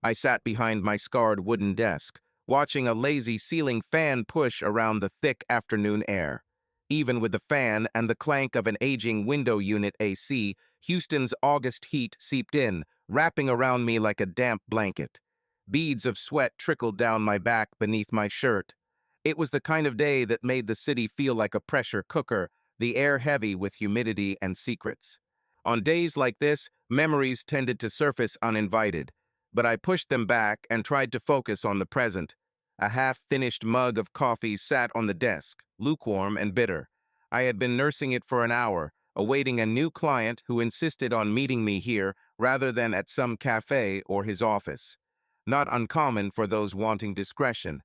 I sat behind my scarred wooden desk, watching a lazy ceiling fan push around the thick afternoon air. Even with the fan and the clank of an aging window unit AC, Houston's August heat seeped in, wrapping around me like a damp blanket. Beads of sweat trickled down my back beneath my shirt. It was the kind of day that made the city feel like a pressure cooker, the air heavy with humidity and secrets. On days like this, memories tended to surface uninvited, but I pushed them back and tried to focus on the present. A half-finished mug of coffee sat on the desk, lukewarm and bitter. I had been nursing it for an hour, awaiting a new client who insisted on meeting me here rather than at some cafe or his office. Not uncommon for those wanting discretion.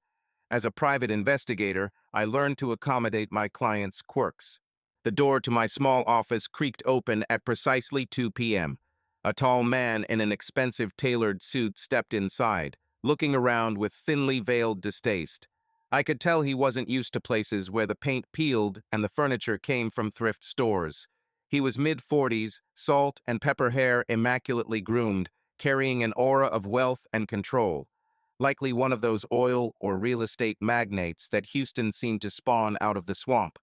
As a private investigator, I learned to accommodate my clients' quirks. The door to my small office creaked open at precisely 2 p.m. A tall man in an expensive tailored suit stepped inside, looking around with thinly veiled distaste. I could tell he wasn't used to places where the paint peeled and the furniture came from thrift stores. He was mid-40s, salt and pepper hair immaculately groomed, carrying an aura of wealth and control. Likely one of those oil or real estate magnates that Houston seemed to spawn out of the swamp.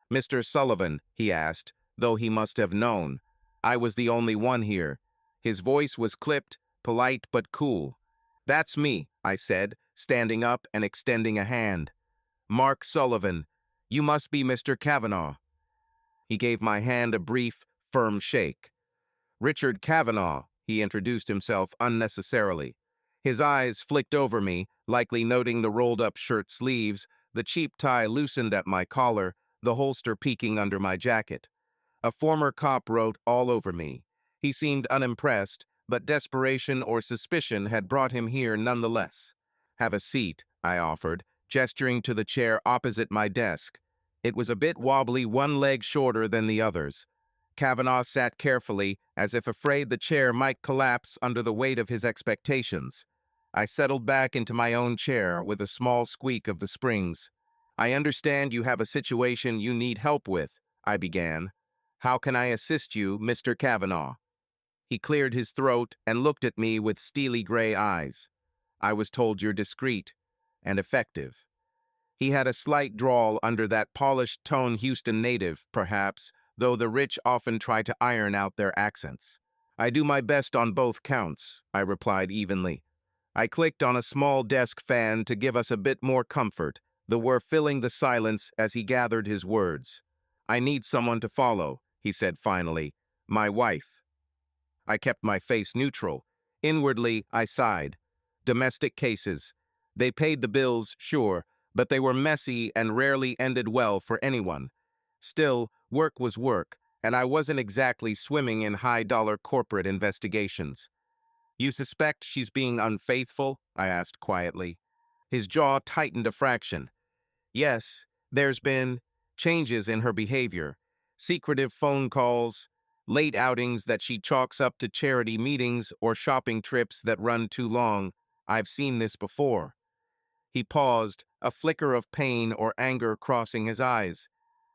"Mr. Sullivan," he asked, though he must have known. I was the only one here. His voice was clipped, polite but cool. "That's me," I said, standing up and extending a hand. "Mark Sullivan. You must be Mr. Kavanaugh." He gave my hand a brief, firm shake. "Richard Kavanaugh," he introduced himself unnecessarily. His eyes flicked over me, likely noting the rolled-up shirt sleeves, the cheap tie loosened at my collar, the holster peeking under my jacket. A former cop wrote all over me. He seemed unimpressed, but desperation or suspicion had brought him here nonetheless. "Have a seat," I offered, gesturing to the chair opposite my desk. It was a bit wobbly, one leg shorter than the others. Kavanaugh sat carefully, as if afraid the chair might collapse under the weight of his expectations. I settled back into my own chair with a small squeak of the springs. "I understand you have a situation you need help with," I began. "How can I assist you, Mr. Kavanaugh?" He cleared his throat and looked at me with steely gray eyes. "I was told you're discreet and effective." He had a slight drawl under that polished tone Houston native, perhaps, though the rich often try to iron out their accents. "I do my best on both counts," I replied evenly. I clicked on a small desk fan to give us a bit more comfort, the whir filling the silence as he gathered his words. "I need someone to follow," he said finally. "My wife." I kept my face neutral. Inwardly, I sighed. Domestic cases. They paid the bills, sure, but they were messy and rarely ended well for anyone. Still, work was work, and I wasn't exactly swimming in high-dollar corporate investigations. "You suspect she's being unfaithful?" I asked quietly. His jaw tightened a fraction. "Yes, there's been changes in her behavior. Secretive phone calls, late outings that she chalks up to charity meetings or shopping trips that run too long. I've seen this before." He paused, a flicker of pain or anger crossing his eyes.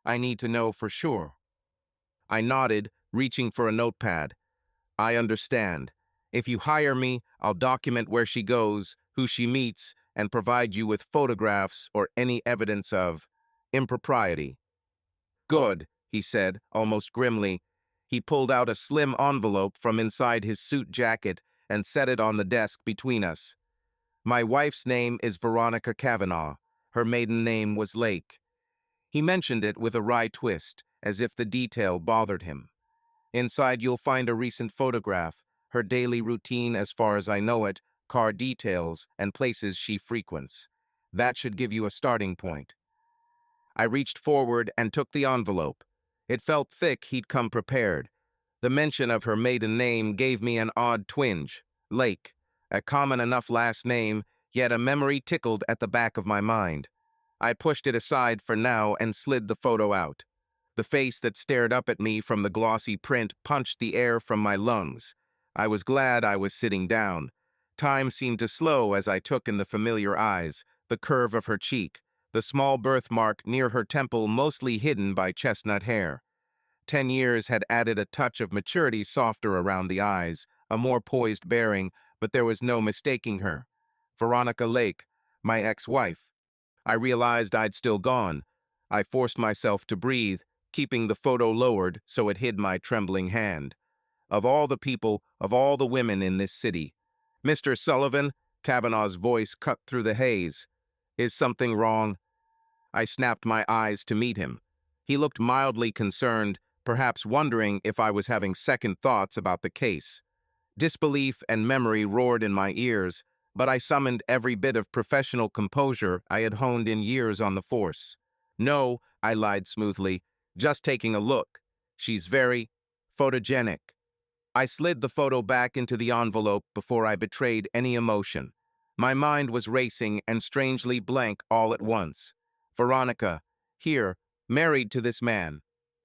"I need to know for sure." I nodded, reaching for a notepad. "I understand. If you hire me, I'll document where she goes, who she meets, and provide you with photographs or any evidence of impropriety." "Good," he said, almost grimly. He pulled out a slim envelope from inside his suit jacket and set it on the desk between us. "My wife's name is Veronica Kavanaugh. Her maiden name was Lake." He mentioned it with a wry twist, as if the detail bothered him. "Inside you'll find a recent photograph, her daily routine as far as I know it, car details, and places she frequents. That should give you a starting point." I reached forward and took the envelope. It felt thick he'd come prepared. The mention of her maiden name gave me an odd twinge. Lake, a common enough last name, yet a memory tickled at the back of my mind. I pushed it aside for now and slid the photo out. The face that stared up at me from the glossy print punched the air from my lungs. I was glad I was sitting down. Time seemed to slow as I took in the familiar eyes, the curve of her cheek, the small birthmark near her temple mostly hidden by chestnut hair. 10 years had added a touch of maturity softer around the eyes, a more poised bearing, but there was no mistaking her. Veronica Lake, my ex-wife. I realized I'd still gone. I forced myself to breathe, keeping the photo lowered so it hid my trembling hand. Of all the people, of all the women in this city. Mr. Sullivan, Kavanaugh's voice cut through the haze. Is something wrong? I snapped my eyes to meet him. He looked mildly concerned, perhaps wondering if I was having second thoughts about the case. Disbelief and memory roared in my ears, but I summoned every bit of professional composure I had honed in years on the force. No, I lied smoothly, just taking a look. She's very photogenic. I slid the photo back into the envelope before I betrayed any emotion. My mind was racing and strangely blank all at once. Veronica, here, married to this man.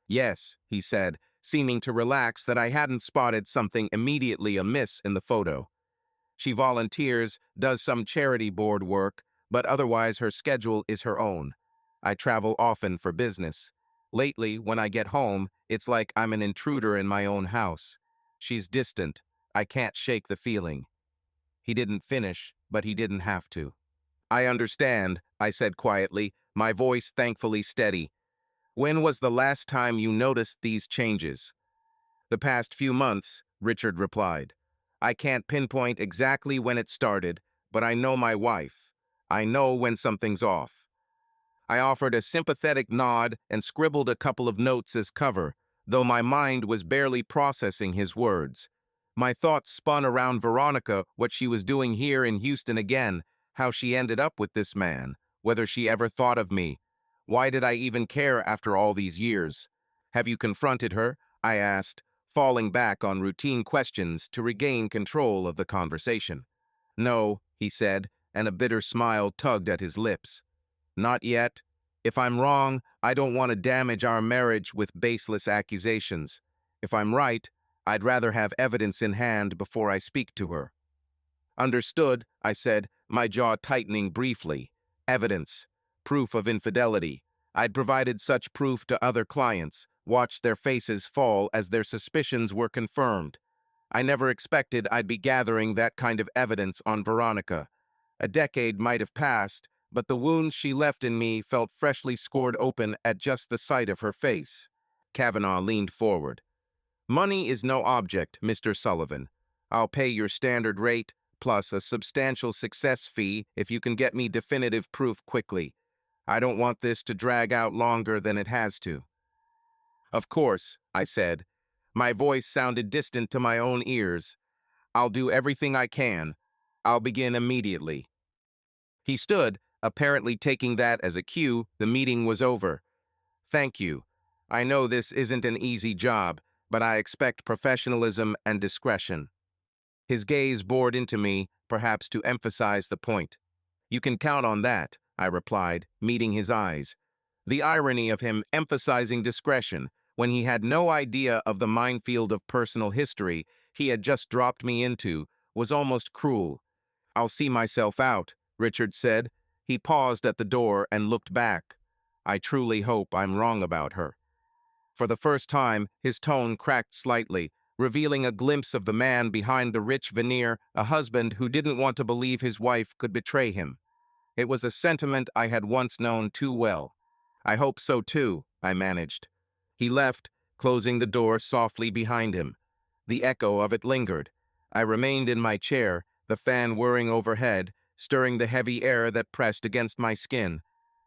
Yes, he said, seeming to relax that I hadn't spotted something immediately amiss in the photo. She volunteers, does some charity board work, but otherwise her schedule is her own. I travel often for business. Lately, when I get home, it's like I'm an intruder in my own house. She's distant. I can't shake the feeling. He didn't finish, but he didn't have to. I understand, I said quietly, my voice thankfully steady. When was the last time you noticed these changes? The past few months, Richard replied. I can't pinpoint exactly when it started, but I know my wife. I know when something's off. I offered a sympathetic nod and scribbled a couple of notes as cover, though my mind was barely processing his words. My thoughts spun around Veronica, what she was doing here in Houston again, how she ended up with this man, whether she ever thought of me. Why did I even care after all these years? Have you confronted her? I asked, falling back on routine questions to regain control of the conversation. No, he said, and a bitter smile tugged at his lips. Not yet. If I'm wrong, I don't want to damage our marriage with baseless accusations. If I'm right, I'd rather have evidence in hand before I speak to her. Understood, I said, my jaw tightening briefly. Evidence. Proof of infidelity. I'd provided such proof to other clients, watched their faces fall as their suspicions were confirmed. I never expected I'd be gathering that kind of evidence on Veronica. A decade might have passed, but the wounds she left in me felt freshly scored open at just the sight of her face. Kavanaugh leaned forward. Money is no object, Mr. Sullivan. I'll pay your standard rate, plus a substantial success fee if you can get me definitive proof quickly. I don't want this to drag out longer than it has to. Of course, I said. My voice sounded distant to my own ears. I'll do everything I can. I'll begin immediately. He stood, apparently taking that as a cue. The meeting was over. Thank you. I know this isn't an easy job, but I expect professionalism and discretion. His gaze bored into me, perhaps to emphasize the point. You can count on that, I replied, meeting his eyes. The irony of him emphasizing discretion when he had no idea of the minefield of personal history he had just dropped me into was almost cruel. I'll see myself out, Richard said. He paused at the door and looked back. I truly hope I'm wrong about her. For the first time, his tone cracked slightly, revealing a glimpse of the man behind the rich veneer, a husband who didn't want to believe his wife could betray him. It was a sentiment I had once known too well. I hope so too, I managed. He left, closing the door softly behind him. The echo of it lingered. I remained in my chair, the fan whirring overhead, stirring the heavy air that pressed against my skin.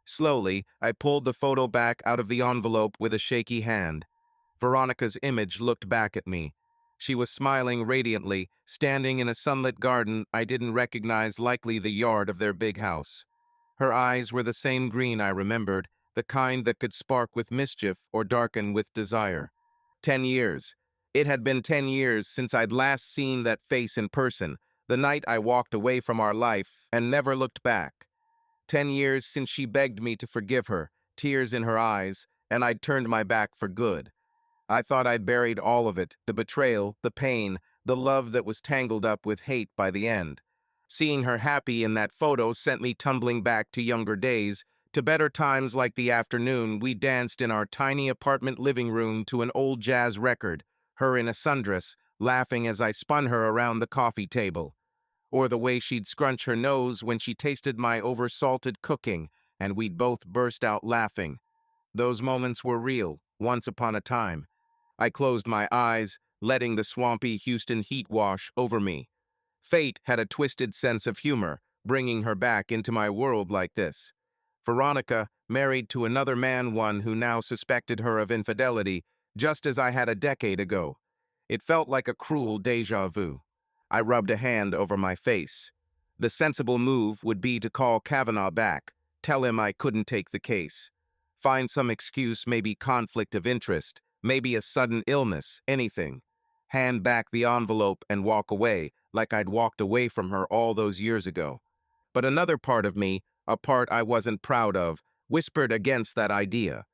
Slowly, I pulled the photo back out of the envelope with a shaky hand. Veronica's image looked back at me. She was smiling radiantly, standing in a sunlit garden I didn't recognize, likely the yard of their big house. Her eyes were the same green I remembered, the kind that could spark with mischief or darken with desire. 10 years. It had been 10 years since I'd last seen that face in person, the night I walked away from our life and never looked back. 10 years since she begged me to forgive her, tears in her eyes, and I'd turned my back for good. I thought I'd buried all of it, the betrayal, the pain, the love that was tangled up with hate by the end. Seeing her happy in that photo sent me tumbling back to younger days, to better times like the afternoon we danced in our tiny apartment living room to an old jazz record, her in a sundress, laughing as I spun her around the coffee table. or the way she'd scrunch her nose when she tasted my oversalted cooking, and we'd both burst out laughing. Those moments were real, once upon a time. I closed my eyes, letting the swampy Houston heat wash over me. Fate had a twisted sense of humor, bringing her back into my world like this. Veronica, married to another man, one who now suspected her of infidelity, just as I had a decade ago. It felt like a cruel déjà vu. I rubbed a hand over my face. The sensible move would be to call Kavanaugh back, tell him I couldn't take the case. Find some excuse, maybe conflict of interest, maybe a sudden illness, anything. Hand back the envelope and walk away, like I'd walked away from her all those years ago. But another part of me, a part I wasn't proud of, whispered against that idea.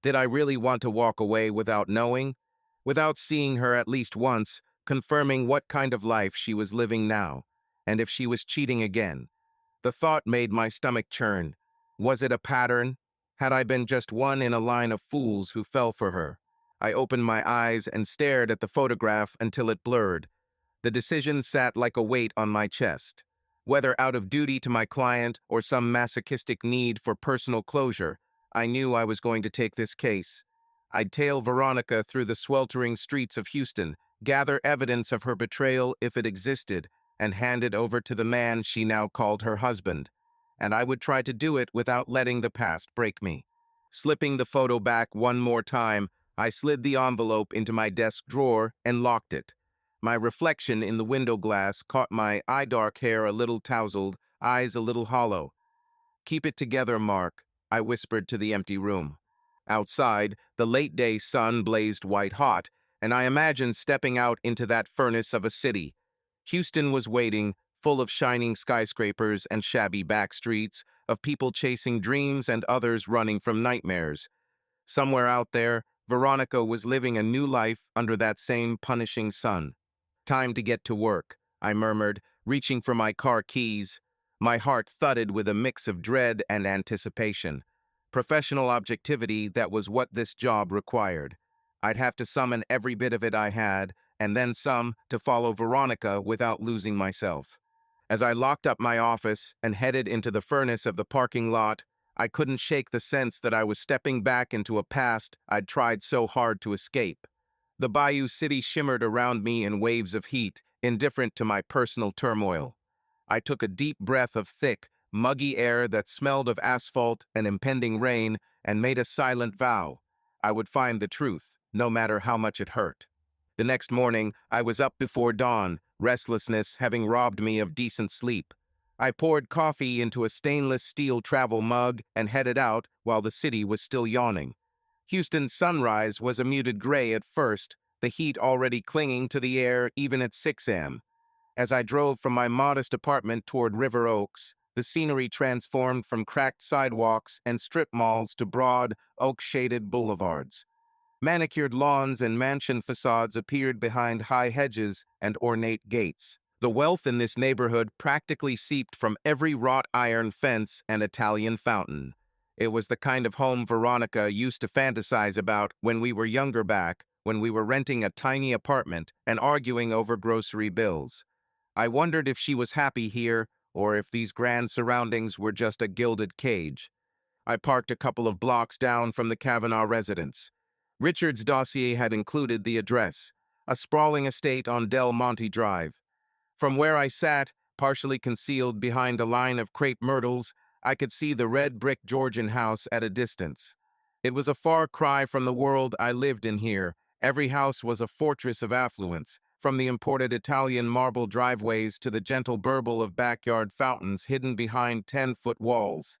Did I really want to walk away without knowing? Without seeing her at least once, confirming what kind of life she was living now, and if she was cheating again? The thought made my stomach churn. Was it a pattern? Had I been just one in a line of fools who fell for her? I opened my eyes and stared at the photograph until it blurred. The decision sat like a weight on my chest. Whether out of duty to my client or some masochistic need for personal closure, I knew I was going to take this case. I'd tail Veronica through the sweltering streets of Houston, gather evidence of her betrayal if it existed, and hand it over to the man she now called her husband. And I would try to do it without letting the past break me. Slipping the photo back one more time, I slid the envelope into my desk drawer and locked it. My reflection in the window glass caught my eye-dark hair a little tousled, eyes a little hollow. "Keep it together, Mark," I whispered to the empty room. Outside, the late-day sun blazed white-hot, and I imagined stepping out into that furnace of a city. Houston was waiting, full of shining skyscrapers and shabby back streets, of people chasing dreams and others running from nightmares. Somewhere out there, Veronica was living a new life under that same punishing sun. "Time to get to work," I murmured, reaching for my car keys. My heart thudded with a mix of dread and anticipation. Professional objectivity, that was what this job required. I'd have to summon every bit of it I had, and then some, to follow Veronica without losing myself. As I locked up my office and headed into the furnace of the parking lot, I couldn't shake the sense that I was stepping back into a past I'd tried so hard to escape. The Bayou City shimmered around me in waves of heat, indifferent to my personal turmoil. I took a deep breath of thick, muggy air that smelled of asphalt and impending rain, and made a silent vow. I would find the truth, no matter how much it hurt. The next morning, I was up before dawn, restlessness having robbed me of decent sleep. I poured coffee into a stainless steel travel mug and headed out while the city was still yawning. Houston's sunrise was a muted gray at first, the heat already clinging to the air even at 6 a.m. As I drove from my modest apartment toward River Oaks, the scenery transformed from cracked sidewalks and strip malls to broad, oak-shaded boulevards. Manicured lawns and mansion facades appeared behind high hedges and ornate gates. The wealth in this neighborhood practically seeped from every wrought iron fence and Italian fountain. It was the kind of home Veronica used to fantasize about when we were younger back, when we were renting a tiny apartment and arguing over grocery bills. I wondered if she was happy here, or if these grand surroundings were just a gilded cage. I parked a couple of blocks down from the Kavanaugh residence. Richard's dossier had included the address, a sprawling estate on Del Monte Drive. From where I sat, partially concealed behind a line of crepe myrtles, I could see the red brick Georgian house at a distance. It was a far cry from the world I lived in here. Every house was a fortress of affluence, from the imported Italian marble driveways to the gentle burble of backyard fountains hidden behind 10-foot walls.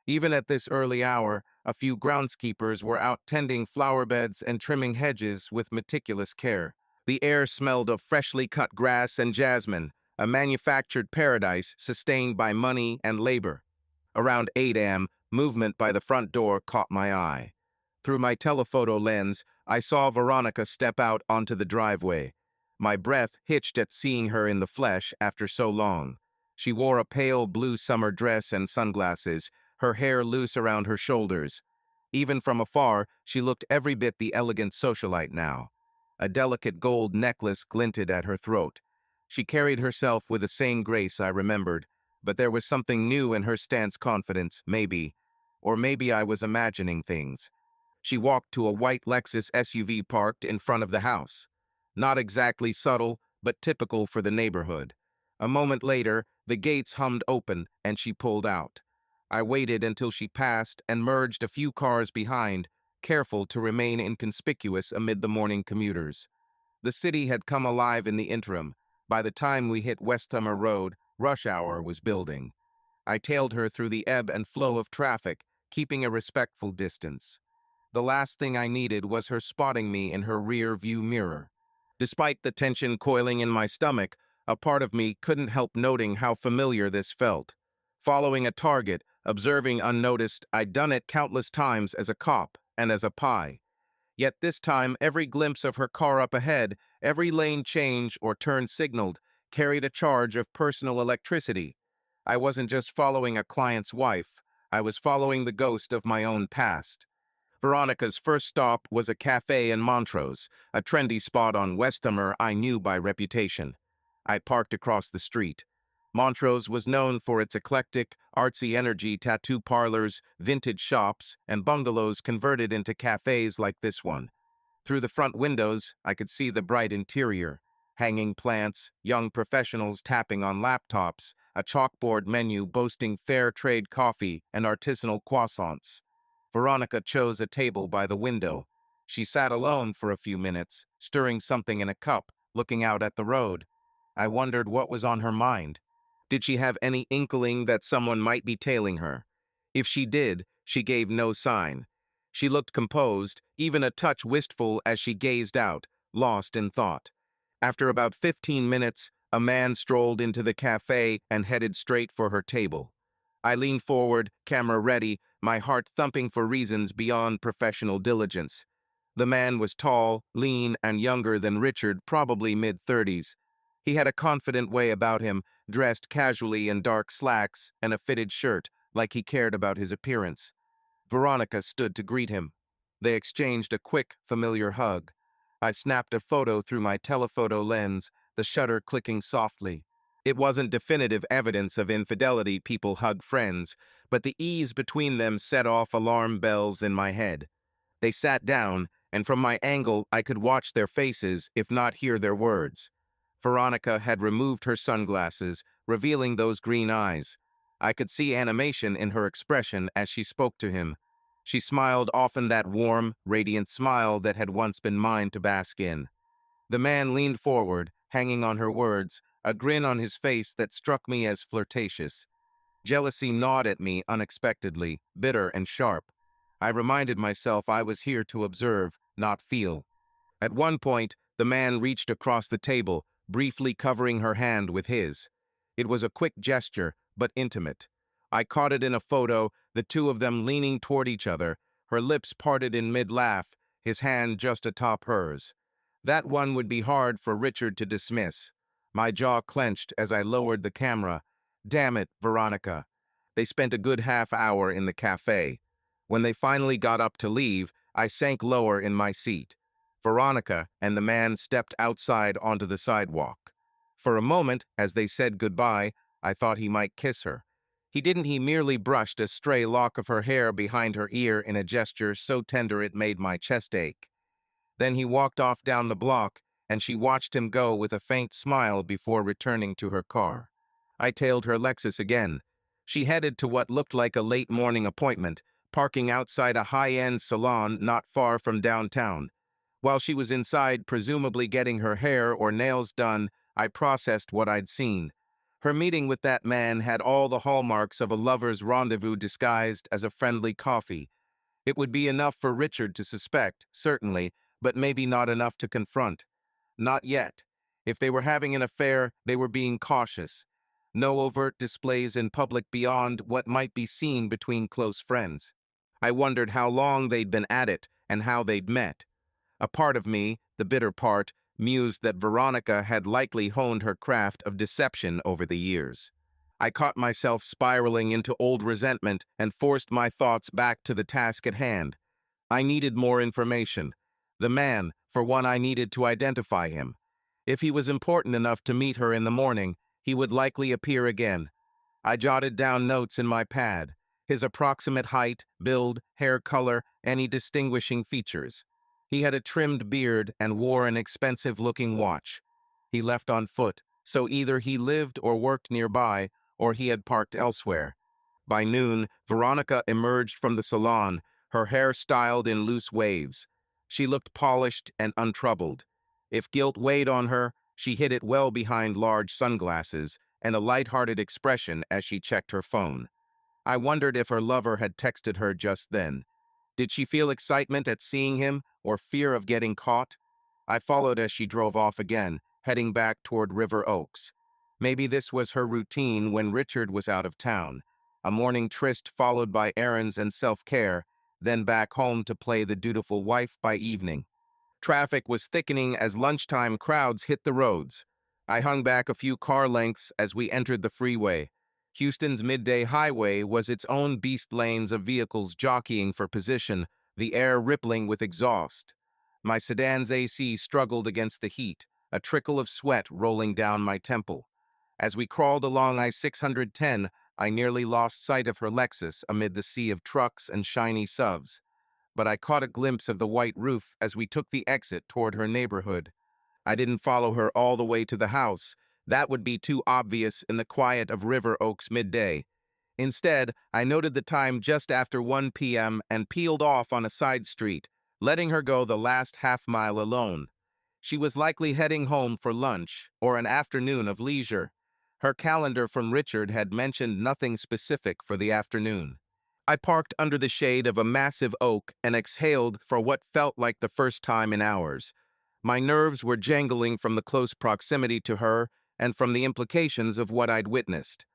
Even at this early hour, a few groundskeepers were out tending flower beds and trimming hedges with meticulous care. The air smelled of freshly cut grass and jasmine, a manufactured paradise sustained by money and labor. Around 8 a.m., movement by the front door caught my eye. Through my telephoto lens, I saw Veronica step out onto the driveway. My breath hitched at seeing her in the flesh after so long. She wore a pale blue summer dress and sunglasses, her hair loose around her shoulders. Even from afar, she looked every bit the elegant socialite now. A delicate gold necklace glinted at her throat. She carried herself with the same grace I remembered, but there was something new in her stance confidence, maybe. Or maybe I was imagining things. She walked to a white Lexus SUV parked in front of the house. Not exactly subtle, but typical for the neighborhood. A moment later, the gates hummed open and she pulled out. I waited until she passed and merged a few cars behind, careful to remain inconspicuous amid the morning commuters. The city had come alive in the interim. By the time we hit Westheimer Road, rush hour was building. I tailed her through the ebb and flow of traffic, keeping a respectful distance. The last thing I needed was her spotting me in her rear view mirror. Despite the tension coiling in my stomach, a part of me couldn't help noting how familiar this felt. Following a target, observing unnoticed, I'd done it countless times as a cop and as a pie. Yet this time, every glimpse of her car up ahead, every lane change or turn signaled, carried a charge of personal electricity. I wasn't just following a client's wife, I was following the ghost of my own past. Veronica's first stop was a cafe in Montrose, a trendy spot on Westheimer I knew by reputation. I parked across the street. Montrose was known for its eclectic, artsy energy, tattoo parlors, vintage shops, and bungalows converted into cafes like this one. Through the front windows, I could see the bright interior. Hanging plants, young professionals tapping on laptops, a chalkboard menu boasting fair trade coffee and artisanal croissants. Veronica chose a table by the window. She sat alone for a few minutes, stirring something in a cup, looking out at the road. I wondered what was on her mind. Did she have any inkling that someone might be tailing her? If she did, she gave no sign. She looked composed, even a touch wistful as she gazed out, lost in thought. After about 15 minutes, a man strolled into the cafe and headed straight for her table. I leaned forward, camera ready, my heart thumping for reasons beyond professional diligence. The man was tall, lean, and younger than Richard, probably mid-30s. He had a confident way about him, dressed casually in dark slacks and a fitted shirt, like he cared about his appearance. Veronica stood to greet him. They exchanged a quick, familiar hug. I snapped a photo through my telephoto lens, the shutter clicking softly. It wasn't definitive evidence of infidelity people hug friends, but the ease between them set off alarm bells in my head. They sat down, and from my angle I could watch their faces, if not hear their words. Veronica had removed her sunglasses, revealing those green eyes. I could see animation in her expression as she spoke to him. She smiled, often that warm, radiant smile that had once been mine to bask in. The man leaned forward, hanging on her words, a grin on his face that struck me as flirtatious. Jealousy gnawed at me unexpectedly, bitter and sharp. I reminded myself I was here to observe, not feel. At one point, the man reached across the table, briefly covering her hand with his. It was a quick gesture, but intimate. I caught it in a photo, the two of them leaning toward each other, her lips parted in mid-laugh, his hand just atop hers. That one would be hard for Richard to dismiss. My jaw clenched as I lowered the camera. Damn it, Veronica. They spent a good half hour in the cafe. When they finally got up to leave, I sank lower in my seat. Veronica and the man stepped outside onto the sidewalk. For a moment, as they said goodbye, I thought he might kiss her. He didn't. He merely brushed a stray lock of her hair behind her ear in a gesture so tender it made my chest ache. Then he walked off down the block, and she watched him go with a faint smile before returning to her car. I tailed her Lexus again. She headed to what looked like a late morning appointment, parking outside a high-end salon not far from downtown. While she was inside, presumably getting her hair or nails done, I processed what I'd seen. Her meeting with that man had all the hallmarks of a lover's rendezvous disguised as a friendly coffee. It would be enough for Richard to suspect, certainly, but maybe not enough to confront. Not yet. If they were having an affair, they were being cautious. No overt displays in public beyond what might be seen between close friends. I wondered how long they'd been at it and how they'd met. A part of me, the bitter part, mused that Veronica had likely honed her craft of deception over the years. I caught myself spiraling into old resentment and forced my thoughts back to the task at hand. I needed more information. The man, for one, I needed to identify him. If he was important enough to meet her in the morning, he would likely appear again. I jotted down notes in my pad: his approximate height, build, hair color, any distinguishing features. He had a trimmed beard and wore an expensive-looking watch. He left on foot, so either he lived or worked nearby, or he had parked elsewhere. By noon, Veronica emerged from the salon, her hair styled in loose waves. She looked polished and untroubled. If guilt weighed on her, she hid it well behind large sunglasses and a light-hearted expression as she checked her phone. I wondered if her lover had texted her just then. Did she feel excitement at seeing him or fear of getting caught? I followed as she drove off again, heading back toward River Oaks. Maybe this was her routine when Richard was out of town. A morning tryst followed by errands and self-care, then back home to play the dutiful wife by evening. Traffic was thickening as lunchtime crowds hit the roads. I hung back a few car lengths as we entered the freeway. Houston's midday highway was its own beast lanes of vehicles jockeying for position, the air rippling with exhaust. My sedan's AC struggled against the heat, a trickle of sweat rolling down my temple. As we crawled along I-610, I nearly lost sight of her Lexus amid the sea of trucks and shiny subs. But I caught a glimpse of the white roof as we took the exit toward her neighborhood. I didn't follow her all the way to the house. That would be too obvious in the quiet of River Oaks midday. Instead, I noted the time just after 1 p.m. and peeled off on a side street, letting her go the last half-mile alone. She was likely heading home for lunch or an afternoon of leisure. Her calendar from Richard had mentioned nothing specific for the afternoon. I parked under the shade of a massive oak and exhaled for what felt like the first time in hours. My nerves were jangling from the close proximity to her and from the implications of what I'd witnessed.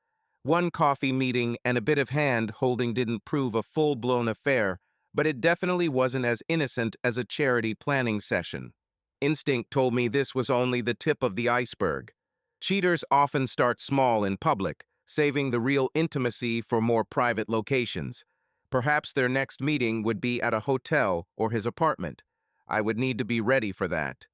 One coffee meeting and a bit of hand-holding didn't prove a full-blown affair, but it definitely wasn't as innocent as a charity planning session. Instinct told me this was only the tip of the iceberg. Cheaters often start small in public, saving the real intimacy for more private locations. Perhaps their next meeting would be at a hotel or his apartment. I would need to be ready for that.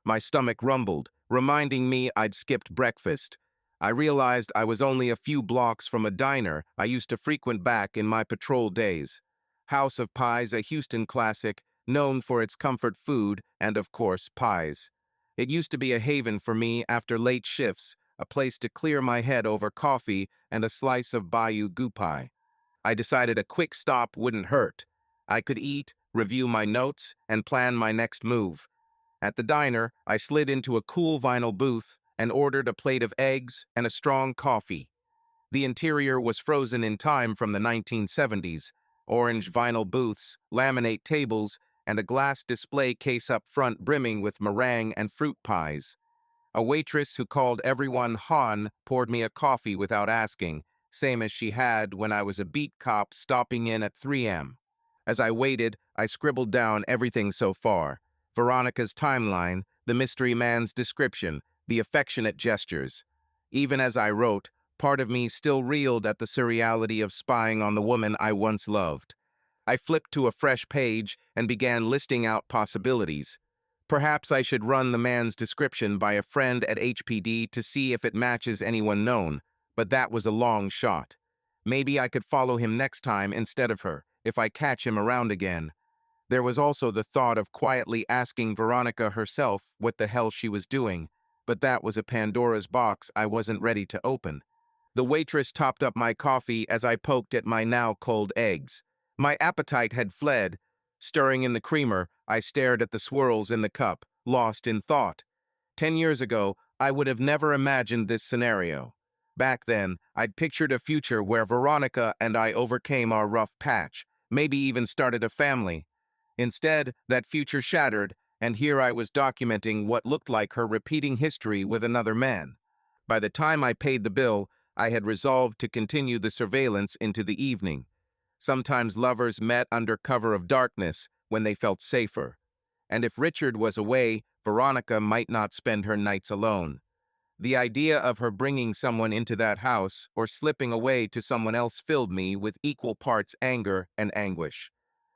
My stomach rumbled, reminding me I'd skipped breakfast. I realized I was only a few blocks from a diner I used to frequent back in my patrol days. House of Pies, a Houston classic, known for its comfort food and, of course, pies. It used to be a haven for me after late shifts, a place to clear my head over coffee and a slice of Bayou Goupy pie. I decided a quick stop wouldn't hurt. I could eat, review my notes, and plan my next move. At the diner, I slid into a cool vinyl booth and ordered a plate of eggs and a strong coffee. The interior was frozen in time from the 1970s, orange vinyl booths, laminate tables, and a glass display case up front brimming with meringue and fruit pies. A waitress who called everyone Han poured me a coffee without asking, same as she had when I was a beat cop stopping in at 3 a.m. As I waited, I scribbled down everything so far: Veronica's timeline, the mystery man's description, the affectionate gestures. Even as I wrote, part of me still reeled at the surreality of spying on the woman I once loved. I flipped to a fresh page and began listing out possibilities. Perhaps I should run the man's description by a friend at HPD to see if it matches anyone known, but that was a long shot. Maybe I could follow him next time instead of her, if I catch him around again. There was also the thought of quietly asking Veronica herself what the hell she was doing, but that was a Pandora's box I wasn't ready to open. The waitress topped up my coffee as I poked at my now cold eggs. My appetite had fled. Stirring in the creamer, I stared at the swirls in the cup, lost in thought. 10 years ago, I would have never imagined this scenario. Back then, I'd pictured a future where Veronica and I overcame our rough patch, maybe even started a family. Instead, that future shattered, and here I was documenting what looked like her repeating history with another man. By the time I paid the bill, I had resolved to continue the surveillance into the evening. Sometimes lovers met under cover of darkness when they felt safer. And if Richard was away, Veronica might not spend her nights alone. The idea of her bringing someone into that house or slipping away to someone else filled me with equal parts anger and anguish.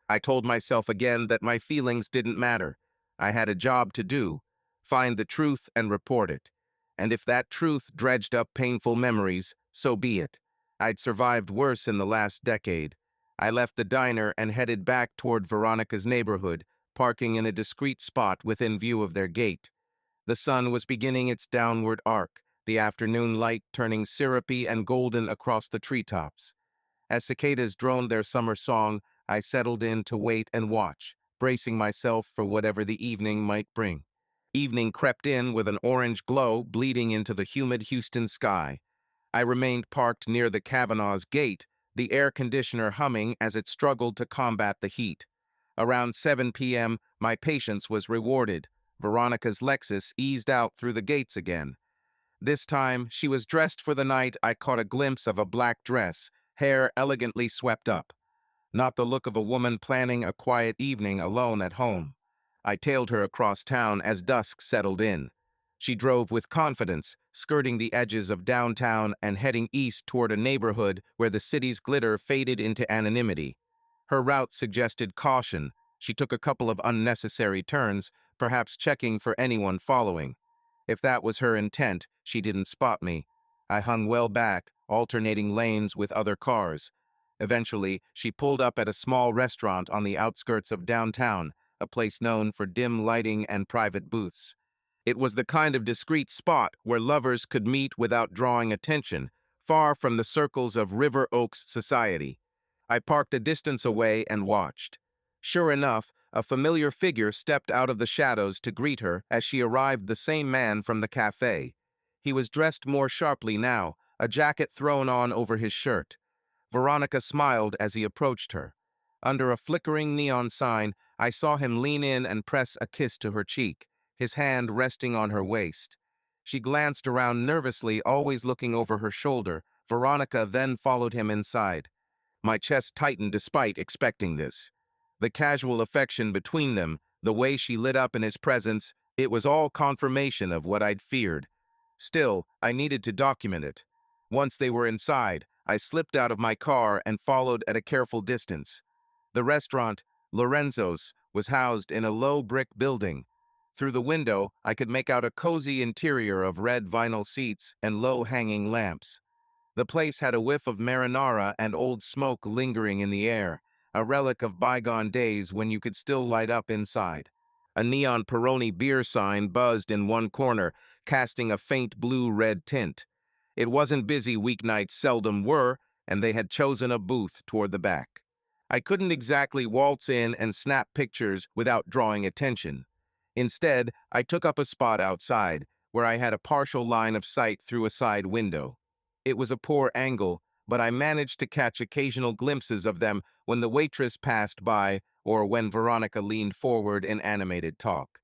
I told myself again that my feelings didn't matter. I had a job to do. find the truth and report it. And if that truth dredged up painful memories, so be it. I'd survived worse in the last decade. I left the diner and headed back toward Veronica's neighborhood, parking in a discreet spot within view of their gate. The sun was beginning its downward arc, the afternoon light turning syrupy and golden across the treetops. As cicadas droned their summer song, I settled in to wait and watch, bracing myself for whatever the evening might bring. Evening crept in with an orange glow bleeding into the humid Houston sky. I remained parked near the Kavanaugh's gate, the air conditioner humming as it struggled to combat the heat. Around 7 p.m., my patience was rewarded. Veronica's Lexus eased out through the gates again. This time, she was dressed for the night. I caught a glimpse of a black dress, hair elegantly swept up. Not the look of a woman planning a quiet evening alone at home. I tailed her across town as dusk settled in. She drove with confidence, skirting the edges of downtown and heading east toward a neighborhood where the city's glitter faded into anonymity. Her route suggested caution. She took a couple of unnecessary turns, perhaps checking for anyone following. If that was her intent, she didn't spot me. I hung well back, alternating lanes with other cars. Eventually, she pulled up at a small restaurant on the outskirts of downtown, a place known for dim lighting and private booths. It was the kind of discreet spot where lovers could meet without drawing attention, far from the circles of River Oaks society. I parked a distance away and watched. Sure enough, a familiar figure stepped out of the shadows to greet her as she arrived, the same man from the cafe. He was dressed more sharply now, a jacket thrown on over his shirt. Veronica smiled as he approached her. Under a flickering neon sign, I saw him lean in and press a kiss to her cheek, his hand resting on her waist. She glanced around nervously, always looking over her shoulder. Veronica then followed him inside. My chest tightened despite expecting this. The casual affection between them, the way she lit up in his presence, it was all confirmation of what I'd feared. Still, I needed to document it. Once they were inside, I slipped out of my car and followed at a careful distance. The restaurant, Lorenzo's, was housed in a low brick building. Through the window, I could make out a cozy interior of red vinyl seats and low-hanging lamps. The place had a whiff of marinara and old smoke lingering in the air, a relic of bygone days when you could still light up inside. A neon Peroni beer sign buzzed in one corner, casting a faint blue-red tint. It wasn't busy, weeknights seldom were, and they had chosen a booth toward the back. I couldn't exactly waltz in and snap pictures without drawing attention. Instead, I took up a spot outside, where I had a partial line of sight through a side window. It was a poor angle, but I managed to catch occasional glimpses of them when the waitress passed by or when Veronica leaned forward in animated talk.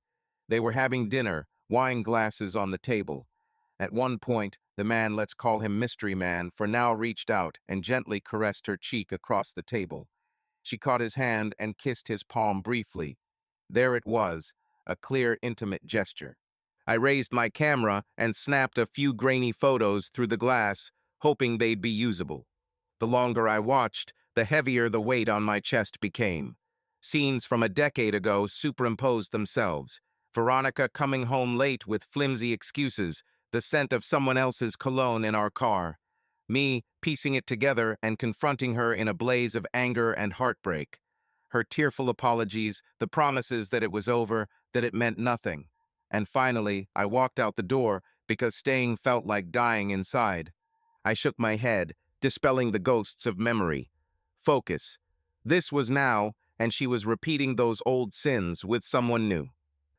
They were having dinner, wine glasses on the table. At one point, the man, let's call him Mystery Man, for now, reached out and gently caressed her cheek across the table. She caught his hand and kissed his palm briefly. There it was, a clear, intimate gesture. I raised my camera and snapped a few grainy photos through the glass, hoping they'd be usable. The longer I watched, the heavier the weight on my chest became. Scenes from a decade ago superimposed themselves. Veronica coming home late with flimsy excuses, the scent of someone else's cologne in our car. Me piecing it together and confronting her in a blaze of anger and heartbreak. Her tearful apologies, the promises that it was over, that it meant nothing. And finally, I walked out the door because staying felt like dying inside. I shook my head, dispelling the ghosts of memory. Focus. This was now, and she was repeating those old sins with someone new.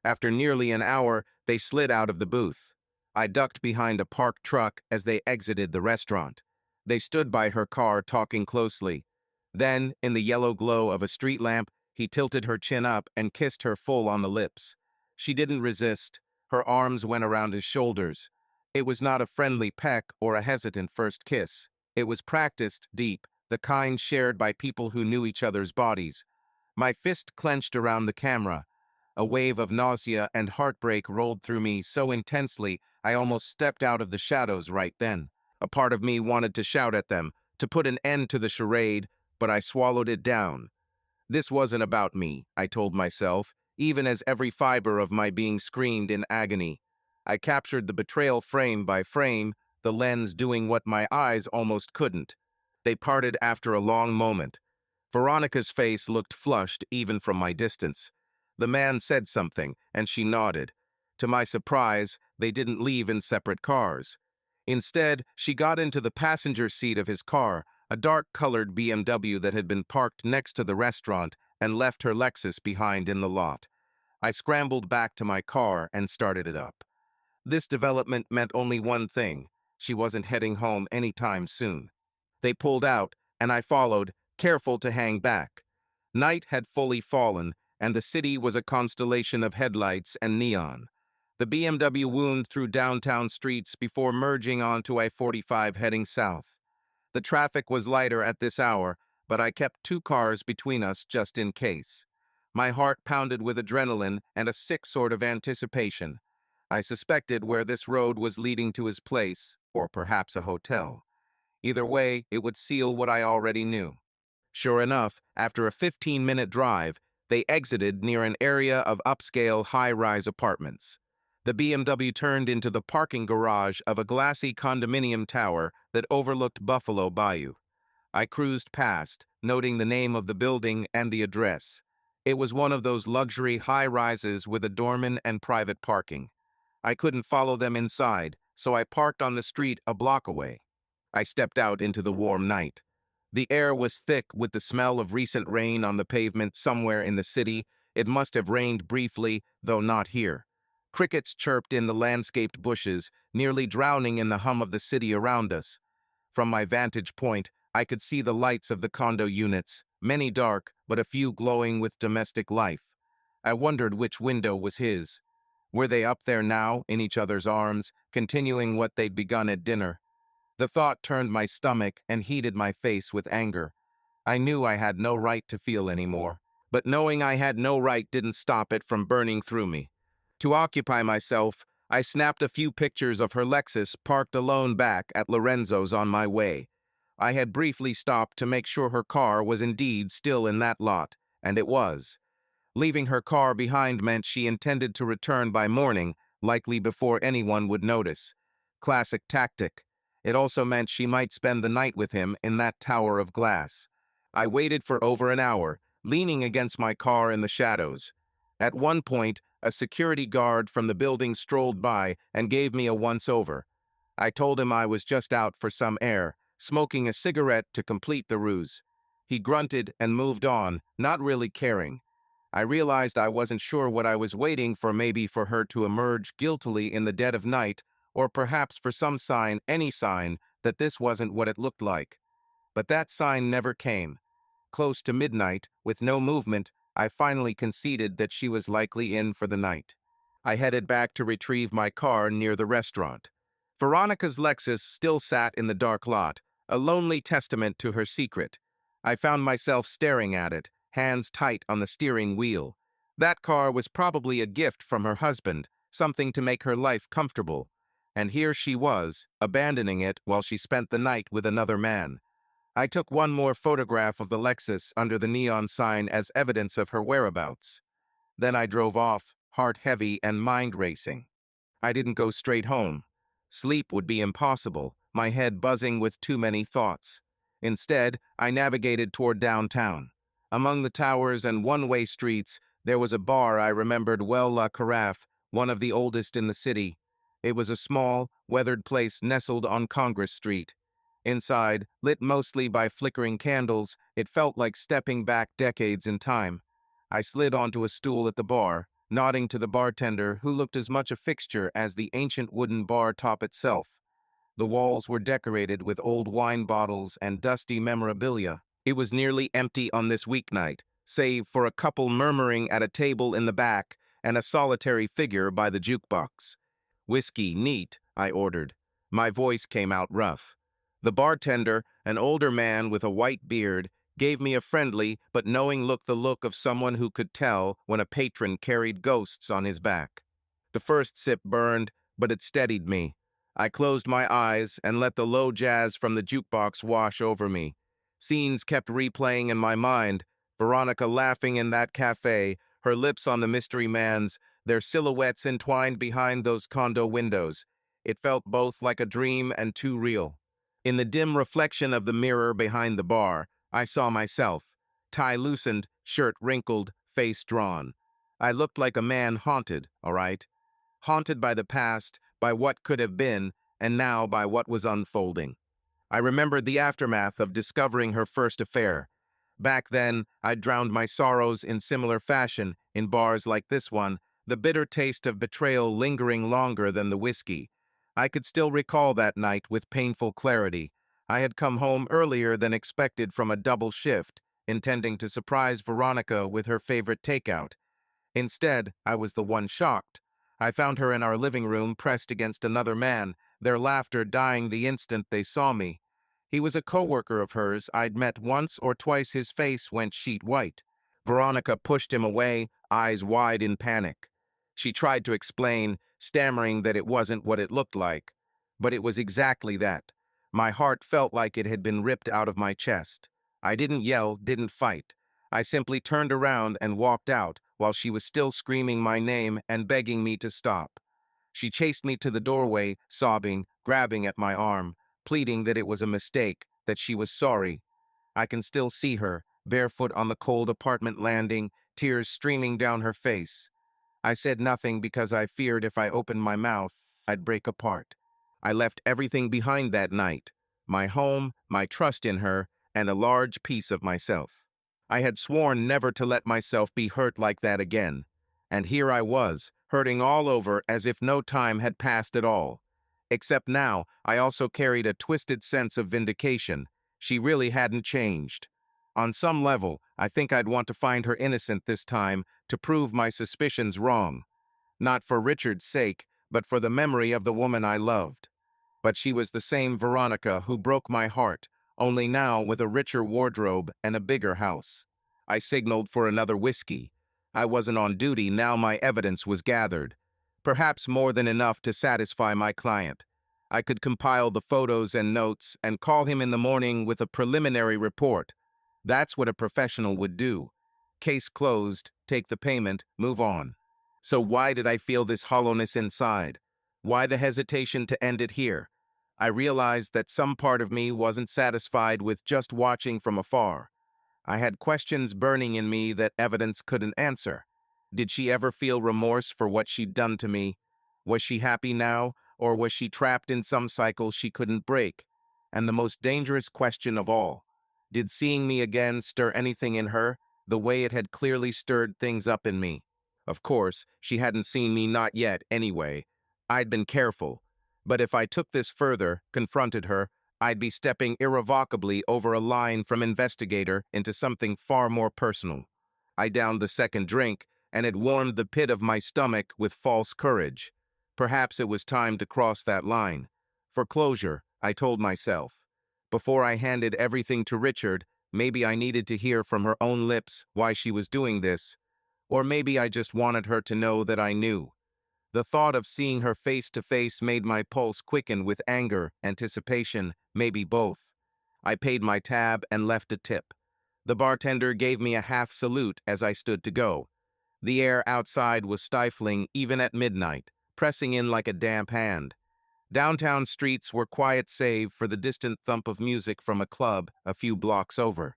After nearly an hour, they slid out of the booth. I ducked behind a parked truck as they exited the restaurant. They stood by her car talking closely. Then, in the yellow glow of a street lamp, he tilted her chin up and kissed her full on the lips. She didn't resist. Her arms went around his shoulders. It was not a friendly peck or a hesitant first kiss. It was practiced, deep, the kind shared by people who knew each other's bodies. My fist clenched around the camera. A wave of nausea and heartbreak rolled through me so intensely I almost stepped out of the shadows right then. A part of me wanted to shout at them, to put an end to the charade, but I swallowed it down. This wasn't about me, I told myself. even as every fiber of my being screamed in agony. I captured the betrayal frame by frame, the lens doing what my eyes almost couldn't. They parted after a long moment. Veronica's face looked flushed even from my distance. The man said something, and she nodded. To my surprise, they didn't leave in separate cars. Instead, she got into the passenger seat of his car, a dark-colored BMW that had been parked next to the restaurant, and left her Lexus behind in the lot. I scrambled back to my car and started it up. This development meant only one thing: she wasn't heading home anytime soon. They pulled out, and I followed, careful to hang back. Night had fully fallen, and the city was a constellation of headlights and neon. The BMW wound through downtown streets before merging onto I-45 heading south. The traffic was lighter at this hour, but I kept two cars between us just in case. My heart pounded with adrenaline and a sick sort of anticipation. I suspected where this road was leading to his place, or perhaps a hotel. Either way, it would seal what I already knew. Sure enough, after a 15-minute drive, they exited near an area of upscale high-rise apartments. The BMW turned into the parking garage of a glassy condominium tower that overlooked Buffalo Bayou. I cruised past, noting the name of the building and the address. It was one of those luxury high-rises with a doorman and private parking. I couldn't follow them inside, so I parked on the street a block away. I stepped out into the warm night. The air was thick with the smell of recent rain on the pavement somewhere in the city. It must have rained briefly, though not here. Crickets chirped in the landscaped bushes, nearly drowning in the hum of the city around us. From my vantage point, I could see the lights of the condo units, many dark, but a few glowing with domestic life. I wondered which window was his. Were they up there now, in each other's arms, continuing what they'd begun at dinner? The thought turned my stomach and heated my face with anger. I knew I had no right to feel anymore, but knowing I had no right didn't stop it from burning through me. To occupy myself, I snapped a few pictures of her Lexus parked alone back at Lorenzo's on my way. I had briefly stopped to make sure her car was indeed still in that lot, and it was. Leaving her car behind meant she intended to return by morning, likely before anyone would notice. Classic tactic. It also meant she might spend the night with him in that tower of glass. I waited for over an hour, leaning against my car in the shadows. At one point, a security guard from the building strolled by and gave me a once-over. I told him I was just out for some air, smoking a cigarette to complete the ruse. He grunted and moved on, not really caring. I realized I wasn't sure what I was waiting for, maybe for her to emerge guiltily in the dead of night, or perhaps for some sign, any sign, that this wasn't what it looked like. But that sign never came. Close to midnight, with no movement, I finally conceded that she was likely in for the night. I headed back to retrieve my car near the restaurant. Veronica's Lexus still sat in the dark lot, a lonely testament to her secret. I found myself staring at it, hands tight on the steering wheel. That car was probably a gift from her husband, something to make her life comfortable. And here she was, abandoning it while she spent the night with another man. I took one more photograph of the Lexus under the neon sign as evidence of her whereabouts. Then I drove off, heart heavy and mind racing. I didn't go straight home. Sleep would be impossible, my head buzzing with too many thoughts. Instead, I navigated toward downtown. Among the towers and one-way streets, there was a bar I remembered well, La Carafe, one of the oldest in the city. It was a small, weathered place nestled on Congress Street. Inside, lit mostly by flickering candles, it felt like stepping back decades in time. I slid onto a stool at the bar, nodding to the bartender who looked as much a fixture as the ancient wooden bar top itself. The walls were decorated with old wine bottles and dusty memorabilia. It was nearly empty on this weeknight, save for a couple murmuring at a table in the back and a solitary figure by the jukebox. "Whiskey, neat," I ordered. My voice came out rough. The bartender, an older man with a white beard, gave me a friendly but knowing look, the look of someone who could tell when a patron carried ghosts on his back. The first sip burned, but it steadied me. I closed my eyes and let the low jazz from the jukebox wash over me. Scenes kept replaying in my mind: Veronica laughing in that cafe, her lips on the mystery man's, their silhouettes entwined behind those condo windows. It felt both like a dream and too real. In the dim reflection of the mirror behind the bar, I saw myself, tie loosened, shirt wrinkled, face drawn. I looked like a man haunted, all right? Haunted by the past, by what could have been, and now by what was unfolding. I remembered the aftermath of discovering her first affair. Back then, I'd drowned my sorrows in similar fashion, in bars like this one, the bitter taste of betrayal lingering longer than the whiskey. I could still recall that night with painful clarity. I had come home earlier than expected from a double shift, intending to surprise Veronica with her favorite takeout. Instead, I was the one shocked. I found her in our living room pressed against another man, their laughter dying the instant they saw me. He was a coworker of hers I'd met once or twice. His face went sheet white. Veronica pushed him away, eyes wide in panic. She tried to explain, stammering that it wasn't what it looked like. But it was exactly that. My heart felt like it had been ripped out of my chest. I didn't yell, didn't fight. I simply turned around and walked out while she was still screaming my name and begging me to stop. She chased me to the doorway, sobbing, grabbing at my arm, pleading that it was a mistake, that she was sorry. I can still see her, barefoot on the cold apartment landing, tears streaming down her face. I said nothing because I feared if I opened my mouth, I'd break apart. I left everything behind that night, my home, my trust in her, and a large piece of myself. I had sworn never to let myself be hurt like that again. And here I was, hurting all over as if no time had passed at all. Except now, I also carried a twisted sense of vindication. She really hadn't changed. On some level, I think I'd want to find her innocent this time to prove my suspicions wrong. Not for Richard's sake, but for the memory of the woman I loved. But she was the same Veronica who broke my heart, only now with a richer wardrobe and a bigger house. I signaled for another whiskey. I wasn't on duty, now my evidence was gathered. Perhaps more than enough to satisfy my client. I could compile the photos and notes and call him in the morning with a preliminary report. That's what a professional would do. Case closed, take the payment, move on. So why did I feel this hollowness inside? Why the hesitation to end it here? I realized that some part of me wasn't satisfied with just watching from afar. I had questions burning in me that evidence couldn't answer. Did she ever feel remorse for what she'd done to me? Was she happy now, or was she trapped in some cycle she couldn't break? And the most dangerous question of all, did seeing me again stir anything in her, the way it had clearly stirred things up in me? Of course, she hadn't seen me, not yet, anyway. I'd been careful. But if I took this further, confronted her, I'd be stepping irrevocably over a line from Investigator into something far more personal. I downed the second drink, and it warmed the pit of my stomach with false courage. Perhaps it was time to cross that line. For closure, I told myself. Before I handed everything to Richard, maybe I needed to hear from her own lips why she was doing this. Or maybe I just wanted her to know that I knew. The thought of seeing her face to face made my pulse quicken with anger, anticipation, maybe both. I paid my tab and left a tip. The bartender gave me a half salute as I stood to go. The air outside was stifling even at midnight, pressing in like a damp hand. Downtown streets were quiet save for the distant thump of music from a club a few blocks over.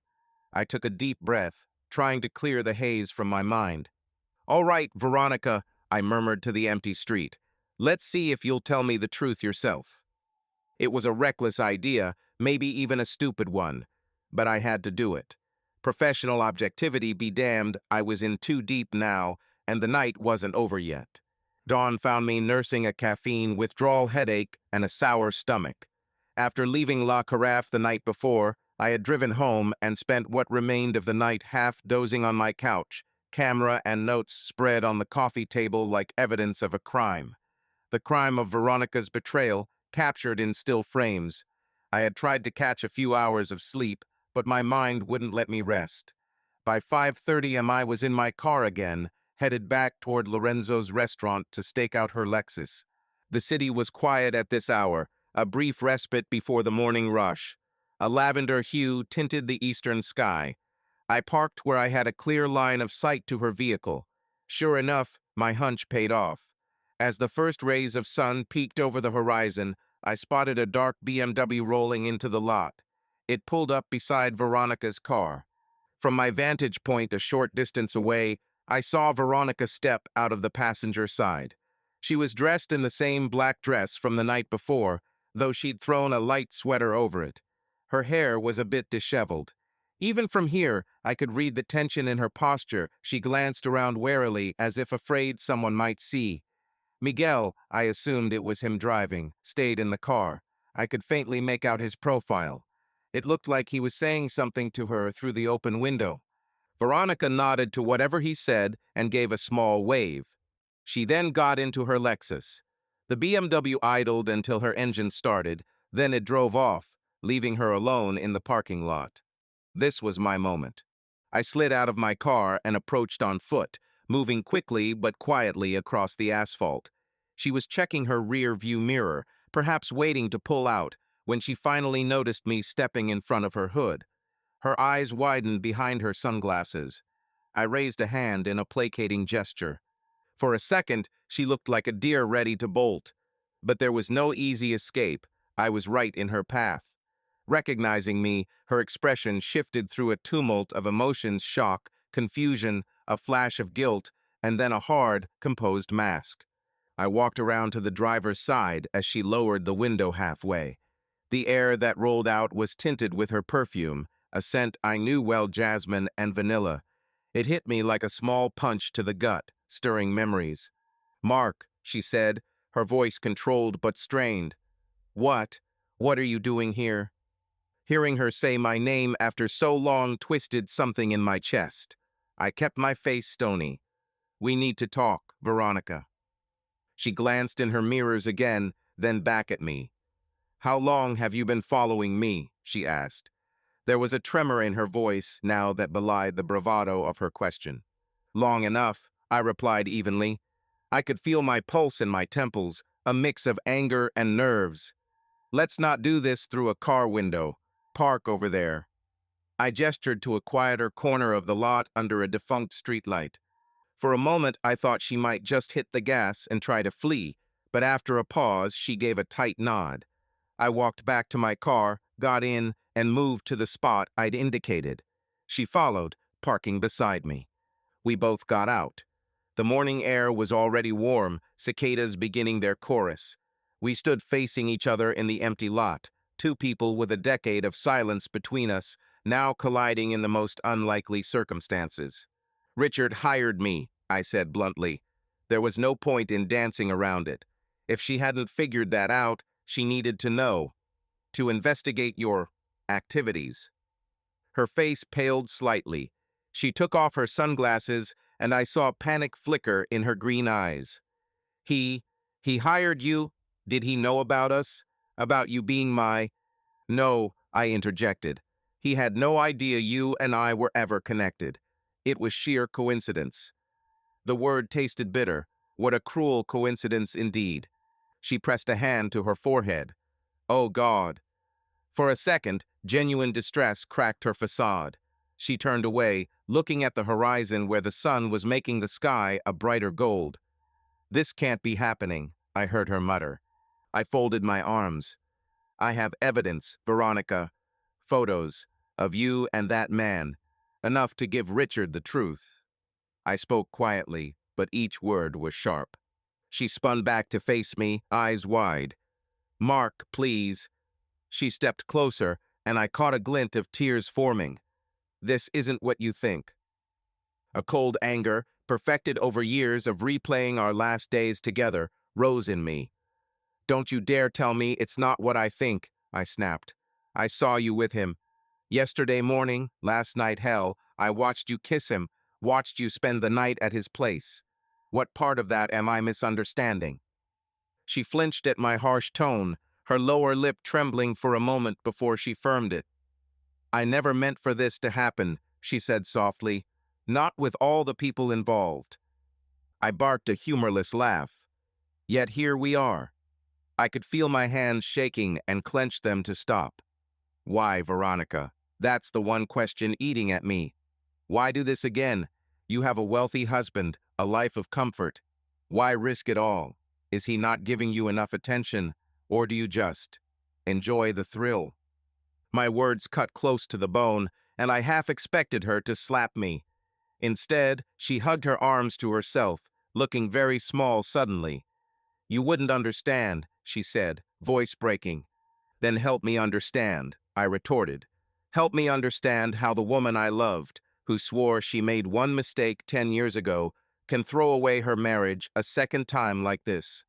I took a deep breath, trying to clear the haze from my mind. "All right, Veronica," I murmured to the empty street. "Let's see if you'll tell me the truth yourself." It was a reckless idea, maybe even a stupid one, but I had to do it. Professional objectivity be damned, I was in too deep now, and the night wasn't over yet. Dawn found me nursing a caffeine withdrawal headache and a sour stomach. After leaving La Carafe the night before, I had driven home and spent what remained of the night half dozing on my couch, camera and notes spread on the coffee table like evidence of a crime. The crime of Veronica's betrayal, captured in still frames. I had tried to catch a few hours of sleep, but my mind wouldn't let me rest. By 5:30 I was in my car again, headed back toward Lorenzo's restaurant to stake out her Lexus. The city was quiet at this hour, a brief respite before the morning rush. A lavender hue tinted the eastern sky. I parked where I had a clear line of sight to her vehicle. Sure enough, my hunch paid off. As the first rays of sun peeked over the horizon, I spotted a dark BMW rolling into the lot. It pulled up beside Veronica's car. From my vantage point a short distance away, I saw Veronica step out of the passenger side. She was dressed in the same black dress from the night before, though she'd thrown a light sweater over it. Her hair was a bit disheveled. Even from here, I could read the tension in her posture. She glanced around warily, as if afraid someone might see. Miguel, I assumed it was him driving, stayed in the car. I could faintly make out his profile. It looked like he was saying something to her through the open window. Veronica nodded to whatever he said and gave a small wave. She then got into her Lexus. The BMW idled until her engine started, then it drove off, leaving her alone in the parking lot. This was my moment. I slid out of my car and approached on foot, moving quickly but quietly across the asphalt. She was checking her rear view mirror, perhaps waiting to pull out, when she finally noticed me stepping in front of her hood. Her eyes widened behind her sunglasses. I raised a hand in a placating gesture. For a second, she looked like a deer ready to bolt. But there was no easy escape. I was right in her path. Recognizing me, her expression shifted through a tumult of emotions: shock, confusion, a flash of guilt, and then a hard, composed mask. I walked around to the driver's side as she lowered the window halfway. The air that rolled out was tinted with her perfume, a scent I knew well: jasmine and vanilla. It hit me like a small punch to the gut, stirring memories. "Mark," she said, her voice controlled but strained. "What? What are you doing here?" Hearing her say my name after so long twisted something in my chest. I kept my face stony. "We need to talk, Veronica." She glanced in her mirrors again, then back at me. "How long have you been following me?" she asked. There was a tremor in her voice now that belied the bravado of her question. "Long enough," I replied evenly. I could feel my pulse in my temples, a mix of anger and nerves. "Let's not do this through a car window. Park over there." I gestured to a quieter corner of the lot under a defunct streetlight. For a moment, I thought she might just hit the gas and try to flee, but after a pause, she gave a tight nod. I walked back to my car, got in, and moved to the spot I'd indicated. She followed, parking beside me. We both got out. The morning air was already warm, cicadas beginning their chorus. We stood facing each other in the empty lot, two people with a decade of silence between us, now colliding in the most unlikely circumstances. "Richard hired me," I said bluntly. There was no point in dancing around it. If she hadn't figured that out, she needed to know. "To investigate your activities." Her face paled slightly. She took off her sunglasses, and I saw panic flicker in her green eyes. He hired you? Did he know about us? About you being my—" "No," I interjected. "He had no idea you and I were ever connected. It was sheer coincidence." The word tasted bitter. What a cruel coincidence indeed. She pressed a hand to her forehead. "Oh God." For a second, genuine distress cracked her facade. She turned away, looking at the horizon where the sun was making the sky a brighter gold. "This can't be happening," I heard her mutter. I folded my arms. "I have evidence, Veronica. Photos of you and that man. Enough to give Richard the truth." I spoke quietly, but each word was sharp. She spun back to face me, eyes wide. "Mark, please." She stepped closer, and I caught a glint of tears forming. "This isn't what you think." A cold anger, perfected over years of replaying our last days together, rose in me. "Don't you dare tell me it's not what I think," I snapped. "I saw you with him. Yesterday morning, last night, hell, I watched you kiss him, watched you spend the night at his place. What part of that am I misunderstanding?" She flinched at my harsh tone, her lower lip trembling for a moment before she firmed it. "I never meant for this to happen," she said softly. "Not with all the people involved." I barked a humorless laugh. Yet here we are. I could feel my hands shaking and clenched them to stop. "Why, Veronica?" That's the one question eating at me. "Why do this again? You have a wealthy husband, A life of comfort. Why risk it all? Is he not giving you enough attention, or do you just enjoy the thrill? My words cut close to the bone, and I half expected her to slap me. Instead, she hugged her arms to herself, looking very small suddenly. "You wouldn't understand," she said, voice breaking. "Then help me understand," I retorted. "Help me understand how the woman I loved, who swore she made one mistake 10 years ago, can throw away her marriage a second time like this."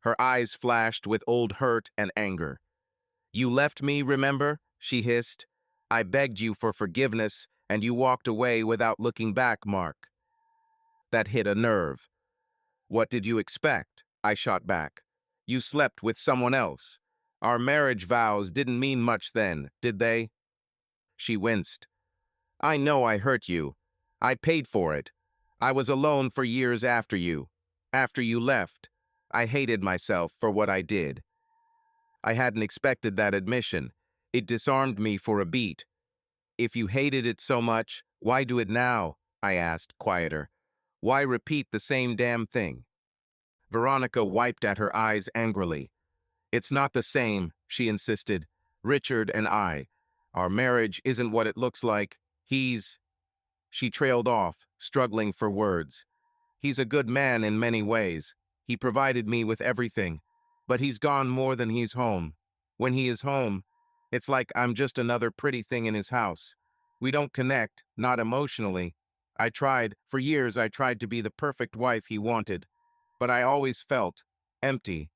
Her eyes flashed with old hurt and anger. "You left me, remember?" she hissed. "I begged you for forgiveness, and you walked away without looking back, Mark." That hit a nerve. "What did you expect?" I shot back. "You slept with someone else. Our marriage vows didn't mean much then, did they?" She winced. "I know I hurt you. I paid for it. I was alone for years after you. After you left, I hated myself for what I did." I hadn't expected that admission. It disarmed me for a beat. "If you hated it so much, why do it now?" I asked, quieter. "Why repeat the same damn thing?" Veronica wiped at her eyes angrily. "It's not the same," she insisted. "Richard and I. Our marriage isn't what it looks like. He's—" She trailed off, struggling for words. "He's a good man in many ways. He provided me with everything. But he's gone more than he's home. When he is home, it's like I'm just another pretty thing in his house. We don't connect, not emotionally. For years I tried to be the perfect wife he wanted. But I always felt empty."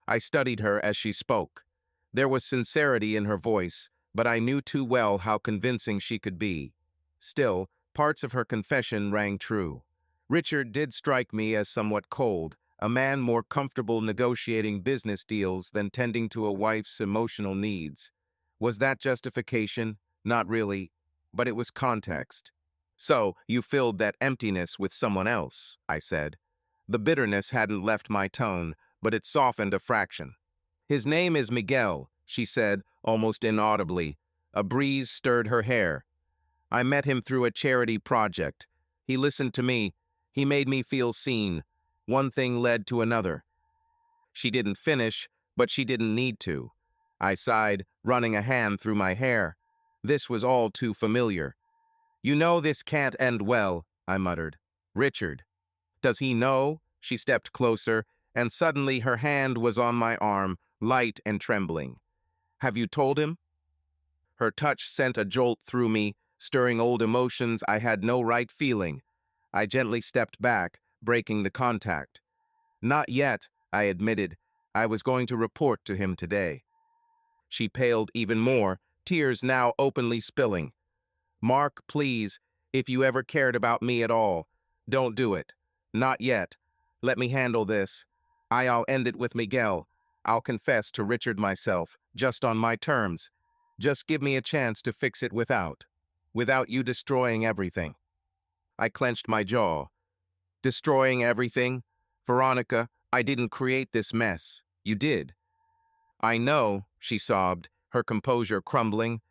I studied her as she spoke. There was sincerity in her voice, but I knew too well how convincing she could be. Still, parts of her confession rang true. Richard did strike me as somewhat cold, a man more comfortable negotiating business deals than tending to a wife's emotional needs. Was that justification? Not really, but it was context. "So, you filled that emptiness with someone else," I said. The bitterness hadn't left my tone, but it softened a fraction. "His name is Miguel," she said, almost inaudibly. A breeze stirred her hair. "I met him through a charity project. He listened to me. He made me feel seen. One thing led to another." She didn't finish, but she didn't need to. I sighed, running a hand through my hair. This was all too familiar. "You know this can't end well," I muttered. "Richard. Does he know?" She stepped closer, and suddenly her hand was on my arm, light and trembling. "Have you told him?" Her touch sent a jolt through me, stirring old emotions I had no right feeling. I gently stepped back, breaking the contact. "Not yet," I admitted. "I was going to report to him today." She paled even more, tears now openly spilling. "Mark, please, if you ever cared about me at all, don't do it. Not yet. Let me handle this. I'll end it with Miguel. I'll confess to Richard myself, just on my terms. Just give me a chance to fix it without you destroying everything." I clenched my jaw. "Destroying everything? Veronica, I didn't create this mess. You did." "I know," she sobbed, her composure crumbling.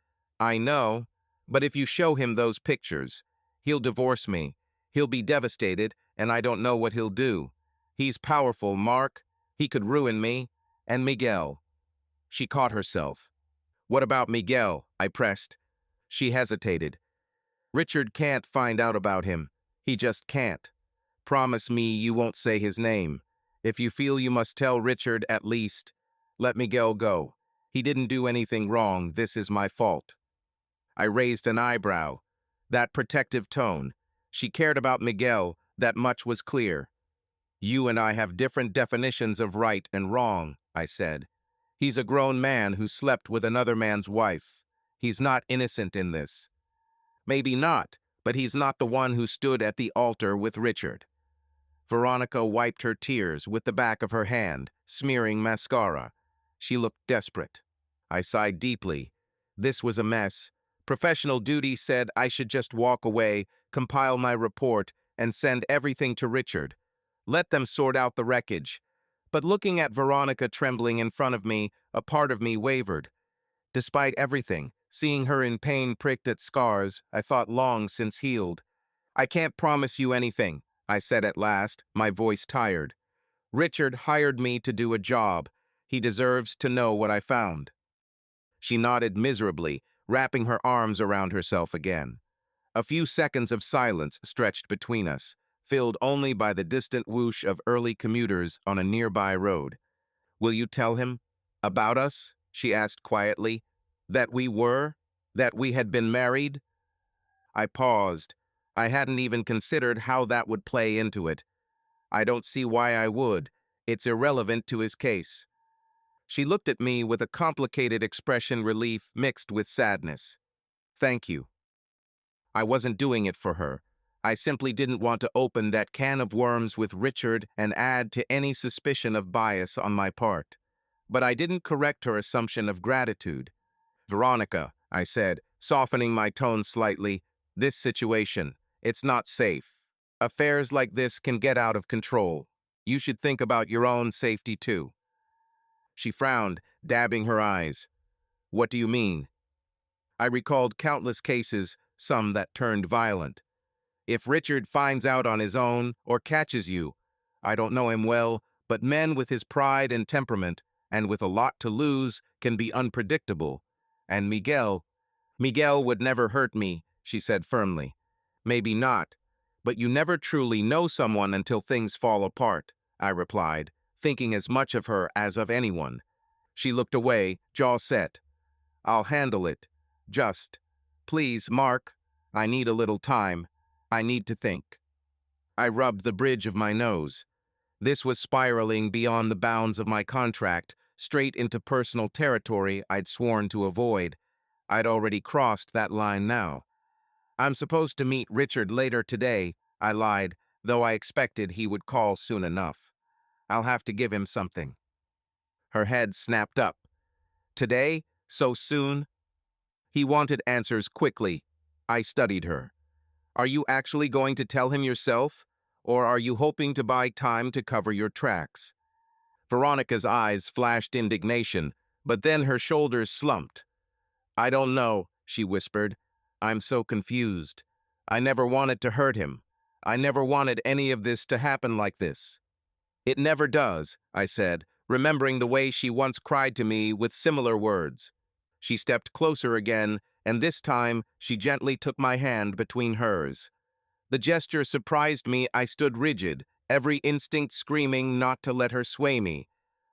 "I know. But if you show him those pictures, he'll divorce me. He'll be devastated, and I don't know what he'll do. He's powerful, Mark. He could ruin me. And Miguel." She caught herself. "What about Miguel?" I pressed. She hesitated. "Richard can't find out about him. He just can't. Promise me you won't say his name. If you feel you must tell Richard, at least let Miguel go. He didn't do anything wrong. This is my fault." I raised an eyebrow. That protective tone. She cared about Miguel, that much was clear. "You and I have different definitions of right and wrong," I said. "He's a grown man who slept with another man's wife. He's not innocent in this." "Maybe not, but he's not the one who stood at the altar with Richard." Veronica wiped her tears with the back of her hand, smearing mascara. She looked desperate. I sighed deeply. This was a mess. Professional duty said I should just walk away, compile my report, and send everything to Richard. Let them sort out the wreckage. But looking at Veronica trembling in front of me, a part of me wavered. Despite everything, seeing her in pain pricked at scars I thought long since healed. "I can't promise you anything," I said at last, my voice tired. Richard hired me to do a job. He deserves to know what I found. She nodded miserably, wrapping her arms around herself again. A few seconds of silence stretched between us, filled only by the distant whoosh of early commuters on a nearby road. Will you tell him? About us? She asked quietly. That we were? That we had been married? I paused. I hadn't even considered how that would play into it. I don't see why I would. It's irrelevant to his case. She looked at me with a complicated expression, relief mixed with sadness. Thank you. I wasn't doing it for her. I simply didn't want to open that can of worms with Richard and add to any suspicion of bias on my part. But I didn't correct her assumption of gratitude. Veronica, I said, softening my tone slightly, this situation, it's not safe. Affairs like this can get out of control. You should think about your own safety too. She frowned, dabbing her eyes. What do you mean? I recalled countless cases, some that turned violent. If Richard finds out on his own or catches you, I don't know him well, but men with his pride and temperament, and with a lot to lose, can be unpredictable. And Miguel would never hurt me, she said firmly. Maybe not, but you never truly know someone until things fall apart, I replied, thinking as much of her as of anyone. She looked away, jaw set. I'll handle it. Just, please, Mark, I need a little time. I need to think. I rubbed the bridge of my nose. This was spiraling beyond the bounds of my contract, straight into personal territory I'd sworn to avoid. I'd already crossed that line now. I'm supposed to meet Richard later today, I lied, though I expected he would call soon enough. I'll have to give him something. Her head snapped up. Today? So soon? He wanted answers quickly. I studied her. Are you actually going to tell him yourself? Or are you hoping to buy time to cover your tracks? Veronica's eyes flashed indignation, but then her shoulders slumped. I don't know, she whispered. I'm so confused. I never wanted to hurt him. I never wanted any of this to happen like this. It never does, I said, remembering the way she once cried to me with similar words. She stepped closer again, and this time she gently took my hand between hers. The gesture surprised me. I stood rigid, every instinct screaming not to let her sway me.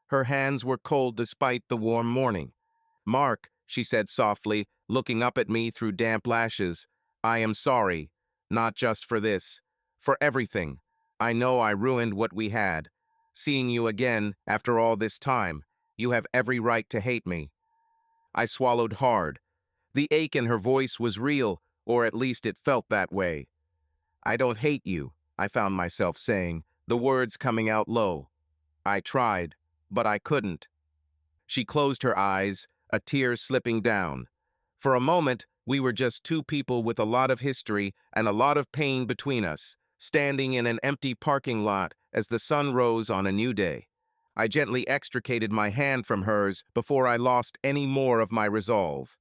Her hands were cold despite the warm morning. Mark, she said softly, looking up at me through damp lashes, I am sorry, not just for this, for everything. I know I ruined what we had. Seeing you again, after all this time, you have every right to hate me. I swallowed hard. The ache in her voice was real, or at least it felt that way. I don't hate you, I found myself saying, the words coming out low. I tried, but I couldn't. She closed her eyes, a tear slipping down. For a moment, we were just two people with a lot of history and a lot of pain between us, standing in an empty parking lot as the sun rose on a new day. I gently extricated my hand from hers before I lost any more of my resolve.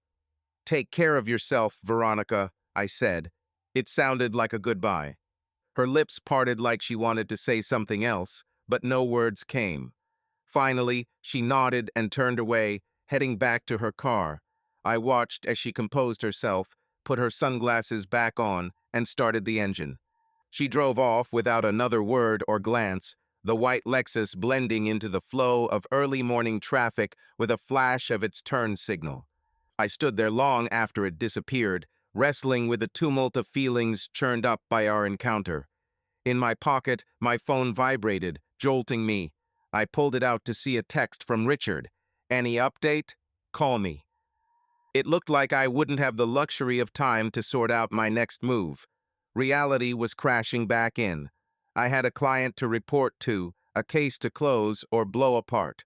Take care of yourself, Veronica, I said. It sounded like a goodbye. Her lips parted like she wanted to say something else, but no words came. Finally, she nodded and turned away, heading back to her car. I watched as she composed herself, put her sunglasses back on, and started the engine. She drove off without another word or glance, the white Lexus blending into the flow of early morning traffic with a flash of its turn signal. I stood there long after it disappeared, wrestling with the tumult of feelings churned up by our encounter. In my pocket, my phone vibrated, jolting me. I pulled it out to see a text from Richard. Any update? Call me. It looked like I wouldn't have the luxury of time to sort out my next move. Reality was crashing back in. I had a client to report to, a case to close or blow apart.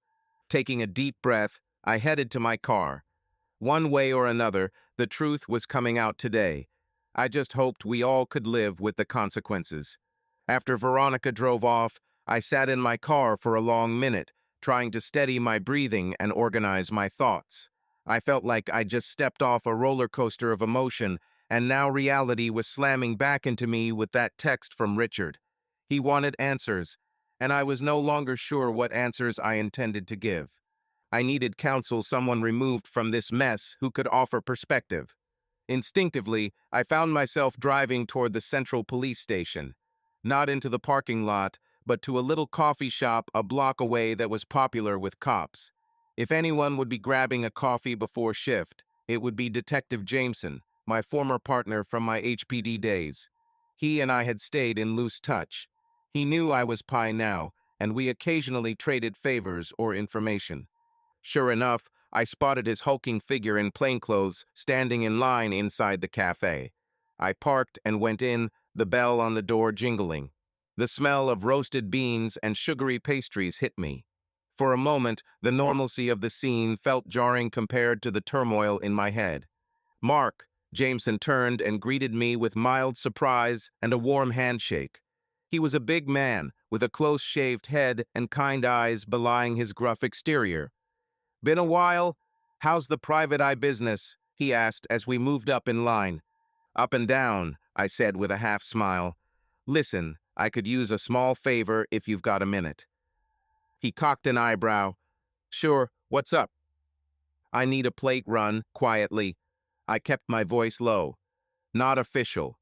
Taking a deep breath, I headed to my car. One way or another, the truth was coming out today. I just hoped we all could live with the consequences. After Veronica drove off, I sat in my car for a long minute, trying to steady my breathing and organize my thoughts. I felt like I'd just stepped off a roller coaster of emotion, and now reality was slamming back into me with that text from Richard. He wanted answers, and I was no longer sure what answers I intended to give. I needed counsel, someone removed from this mess who could offer perspective. Instinctively, I found myself driving toward the central police station. Not into the parking lot, but to a little coffee shop a block away that was popular with cops. If anyone would be grabbing a coffee before shift, it would be Detective Jameson, my former partner from my HPD days. He and I had stayed in loose touch. He knew I was Pi now, and we occasionally traded favors or information. Sure enough, I spotted his hulking figure in plainclothes standing in line inside the cafe. I parked and went in, the bell on the door jingling. The smell of roasted beans and sugary pastries hit me. For a moment, the normalcy of the scene felt jarring compared to the turmoil in my head. "Mark," Jameson turned and greeted me with mild surprise and a warm handshake. He was a big man, with a close-shaved head and kind eyes belying his gruff exterior. "Been a while? How's the private eye business?" he asked as we moved up in line. "Up and down," I said with a half smile. "Listen, I could use a small favor if you've got a minute." He cocked an eyebrow. "Sure, what's up?" "I need a plate run," quietly. I kept my voice low. "Not official.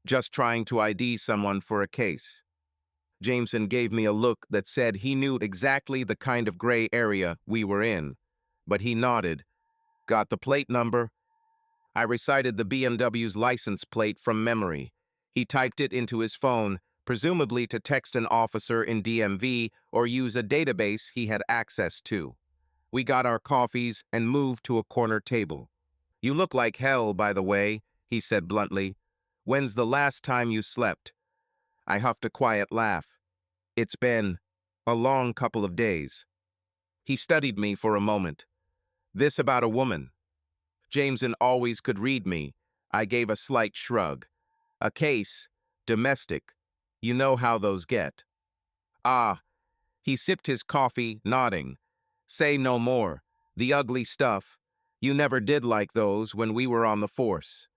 Just trying to ID someone for a case." Jameson gave me a look that said he knew exactly the kind of gray area we were in. But he nodded. "Got the plate number?" I recited the BMW's license plate from memory. He typed it into his phone, presumably to text an officer in DMV or use a database he had access to. We got our coffees and moved to a corner table. "You look like hell, by the way," he said bluntly. "When's the last time you slept?" I huffed a quiet laugh. "It's been a long couple of days." He studied me for a moment. "This about a woman?" Jameson always could read me. I gave a slight shrug. "A case. Domestic. You know how those get." "Ah." He sipped his coffee, nodding. "Say no more. The ugly stuff. You never did like those when we were on the force."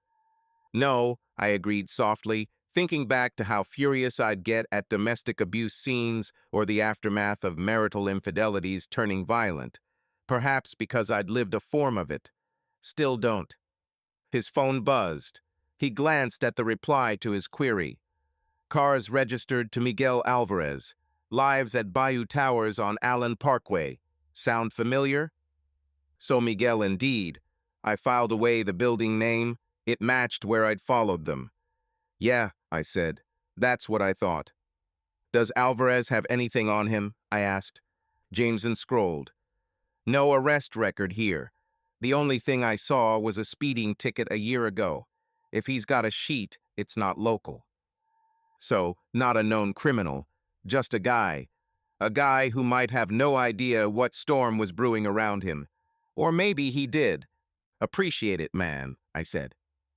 "No," I agreed softly, thinking back to how furious I'd get at domestic abuse scenes or the aftermath of marital infidelities turning violent. Perhaps because I'd lived a form of it. Still don't. His phone buzzed. He glanced at the reply to his query. "Cars registered to Miguel Alvarez. Lives at Bayou Towers on Allen Parkway. Sound familiar?" So Miguel indeed. I filed away the building name. It matched where I'd followed them. "Yeah," I said. "That's what I thought." "Does Alvarez have anything on him?" I asked. Jameson scrolled. "No arrest record here. The only thing I saw was a speeding ticket a year ago. If he's got a sheet, it's not local." So, not a known criminal, just a guy. A guy who might have no idea what storm was brewing around him. Or maybe he did. "Appreciate it, man," I said.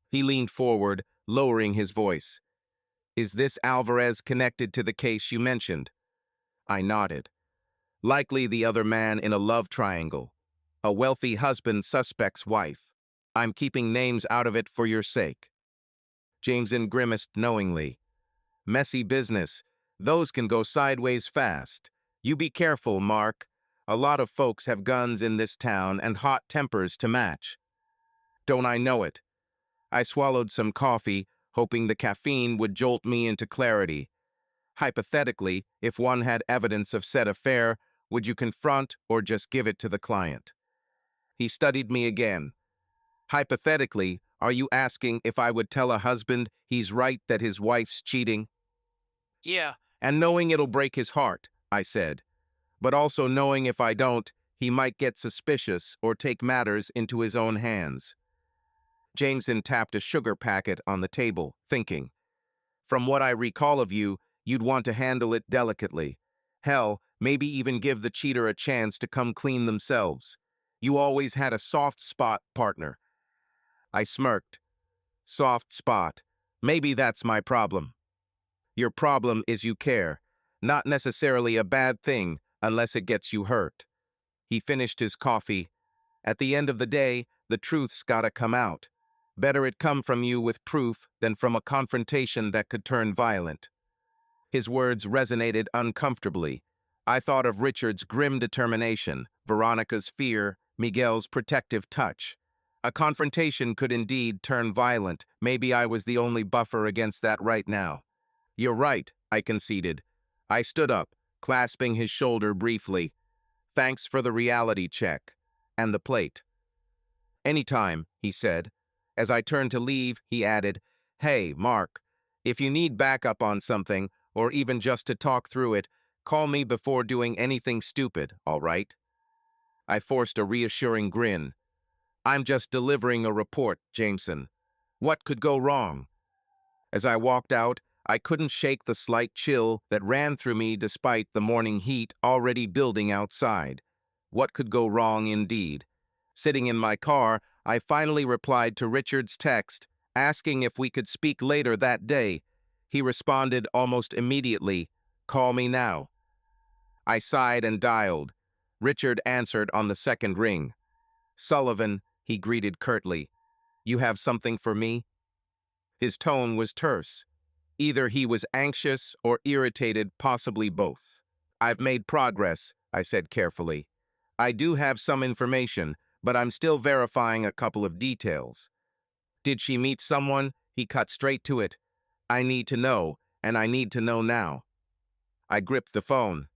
He leaned forward, lowering his voice. "Is this Alvarez connected to the case you mentioned?" I nodded. "Likely the other man in a love triangle. A wealthy husband suspect's wife. I'm keeping names out of it for your sake." Jameson grimaced knowingly. "Messy business. Those can go sideways fast. You be careful, Mark. A lot of folks have guns in this town and hot tempers to match." "Don't I know it?" I swallowed some coffee, hoping the caffeine would jolt me into clarity. "Hypothetically, if one had evidence of said affair, would you confront or just give it to the client?" He studied me again. "Hypothetically, are you asking if I would tell a husband he's right that his wife's cheating?" Yeah. "And knowing it'll break his heart," I said. "But also knowing if I don't, he might get suspicious or take matters into his own hands." Jameson tapped a sugar packet on the table, thinking. "From what I recall of you, you'd want to handle it delicately. Hell, maybe even give the cheater a chance to come clean themselves. You always had a soft spot, partner." I smirked. "Soft spot. Maybe that's my problem." "Your problem is you care. Not necessarily a bad thing, unless it gets you hurt." He finished his coffee. "At the end of the day, the truth's gotta come out. Better it come from you with proof than from a confrontation that could turn violent." His words resonated uncomfortably. I thought of Richard's grim determination, Veronica's fear, Miguel's protective touch. A confrontation could indeed turn violent. Maybe I was the only buffer against that right now. You're right, I conceded. I stood up, clasping his shoulder briefly. Thanks for the reality check. And the plate. Anytime, he said. As I turned to leave, he added, Hey, Mark, if you need backup on something, or even just to talk through it, call me before doing anything stupid, all right? I forced a reassuring grin. I'm just delivering a report, Jameson. What could go wrong? As I walked out, I couldn't shake the slight chill that ran through me despite the morning heat already building outside. What could go wrong indeed? Sitting in my car, I finally replied to Richard's text, asking if we could speak later that day. He responded almost immediately, Call me now. I sighed and dialed. Richard answered on the second ring. Sullivan, he greeted curtly. You have something for me? His tone was terse. Either he was anxious or irritated, possibly both. I've made progress, I said carefully. I do have some information, but I'm still verifying a couple of details. Did she meet someone? He cut straight to it. I need to know, and I need to know now. I gripped the phone.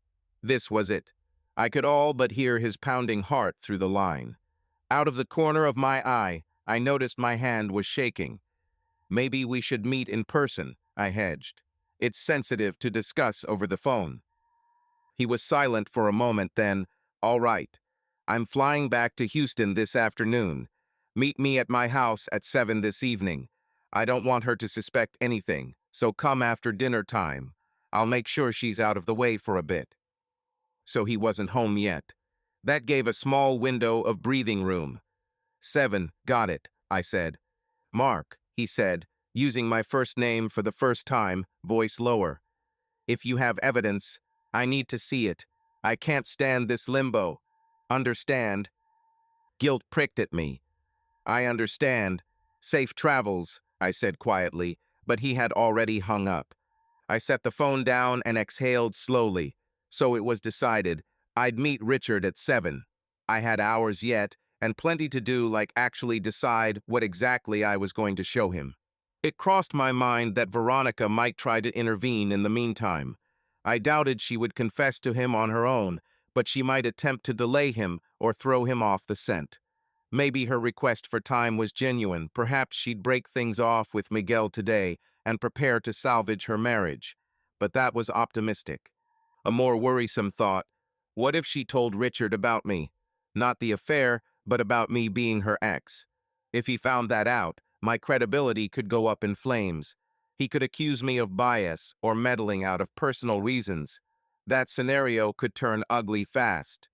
This was it. I could all but hear his pounding heart through the line. Out of the corner of my eye, I noticed my hand was shaking. Maybe we should meet in person, I hedged. It's sensitive to discuss over the phone. He was silent for a moment, then, All right. I'm flying back to Houston this afternoon. Meet me at my house at 7 this evening. I don't want her to suspect anything, so come after dinner time. I'll make sure she's out of the way for a bit. So he wasn't home yet. That gave a small window of breathing room. 7, got it, I said. Mark, he said, using my first name for the first time, voice lower. If you have evidence, I need to see it. I can't stand this limbo. Understand? Guilt pricked at me. I understand. Safe travels, I said quietly, but he had already hung up. I set the phone down and exhaled slowly. So it was decided. I'd meet Richard at 7. I had hours yet, and plenty to do, like actually decide what exactly I was going to show him. It crossed my mind that Veronica might try to intervene in the meantime. I doubted she would confess to him on her own, but she might attempt to delay him or throw him off the scent. Maybe her request for time was genuine. Perhaps she'd break things off with Miguel today and prepare to salvage her marriage. But that was optimistic. A more worrisome thought, what if she told Richard about me? Not the affair, but about me being her ex. If he found that out, my credibility could go up in flames. He could accuse me of bias or meddling out of personal reasons. That scenario could turn ugly fast.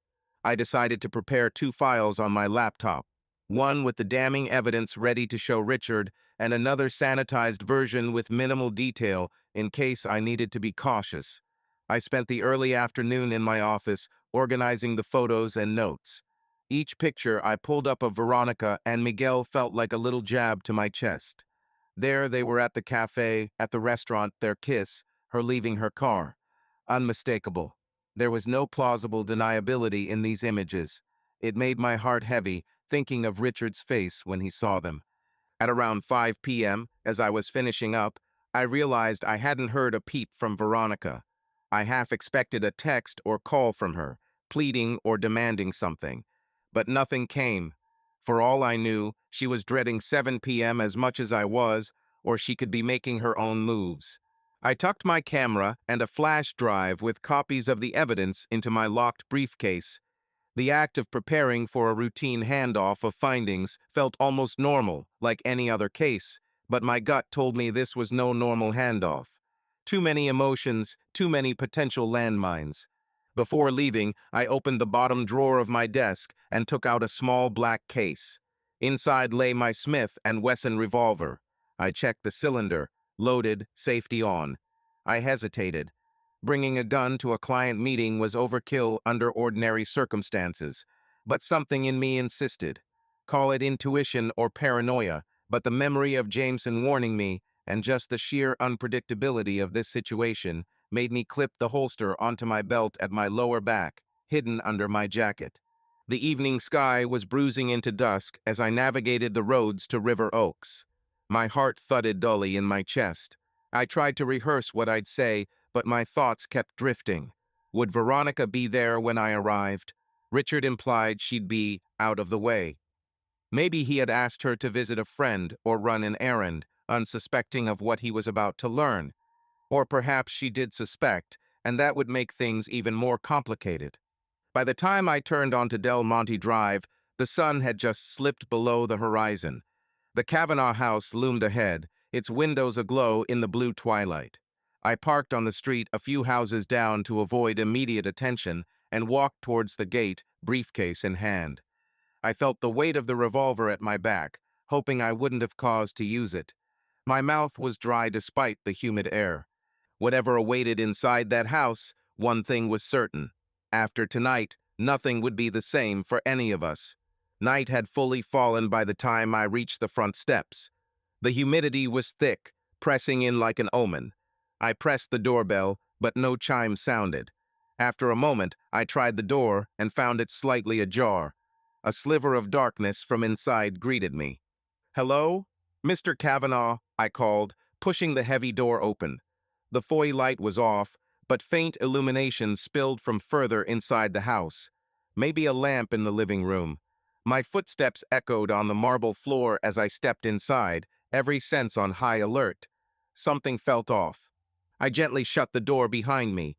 I decided to prepare 2 files on my laptop, one with the damning evidence ready to show Richard, and another sanitized version with minimal detail in case I needed to be cautious. I spent the early afternoon in my office organizing the photos and notes. Each picture I pulled up of Veronica and Miguel felt like a little jab to my chest. There they were at the cafe, at the restaurant, their kiss, her leaving her car. Unmistakable. There was no plausible deniability in these images. It made my heart heavy, thinking of Richard's face when he saw them. At around 5 p.m., as I was finishing up, I realized I hadn't heard a peep from Veronica. I half expected a text or call from her, pleading or demanding something. But nothing came. For all I knew, she was dreading 7 p.m. as much as I was, or she could be making her own moves. I tucked my camera and a flash drive with copies of the evidence into my locked briefcase. The act of preparing for a routine handoff of findings felt almost normal, like any other case, but my gut told me this was no normal handoff. Too many emotions, too many potential landmines. Before leaving, I opened the bottom drawer of my desk and took out a small black case. Inside lay my Smith & Wesson revolver. I checked the cylinder, loaded, safety on. I hesitated. Bringing a gun to a client meeting was overkill under ordinary circumstances, but something in me insisted. Call it intuition or paranoia, but the memory of Jameson warning me, and just the sheer unpredictability of this situation, made me clip the holster onto my belt at my lower back, hidden under my jacket. The evening sky was bruising into dusk as I navigated the roads to River Oaks. My heart thudded dully in my chest. I tried to rehearse what I'd say, but my thoughts kept drifting. Would Veronica be there when I arrived? Richard implied she'd be out of the way. Maybe he had asked her to visit a friend or run an errand, unsuspecting of what he was about to learn. Or perhaps she did suspect, and that would make things even more complicated. By the time I turned onto Del Monte Drive, the sun had just slipped below the horizon. The Kavanaugh house loomed ahead, its windows aglow in the blue twilight. I parked on the street a few houses down to avoid immediate attention and walked towards the gate, briefcase in hand. I felt the weight of the revolver at my back, hoping I wouldn't have cause to use it. My mouth was dry despite the humid air. Whatever awaited inside that house, one thing was certain. After tonight, nothing would be the same for any of us. Night had fully fallen by the time I reached the front steps. The humidity was thick, pressing in like an omen. I pressed the doorbell, but no chime sounded. After a moment, I tried the door and found it slightly ajar. A sliver of darkness from inside greeted me. "Hello? Mr. Kavanaugh," I called, pushing the heavy door open. The foyer light was off, but faint illumination spilled from further inside the house. Maybe a lamp in the living room. My footsteps echoed on the marble floor as I stepped inside, every sense on high alert. Something felt off. I gently shut the door behind me.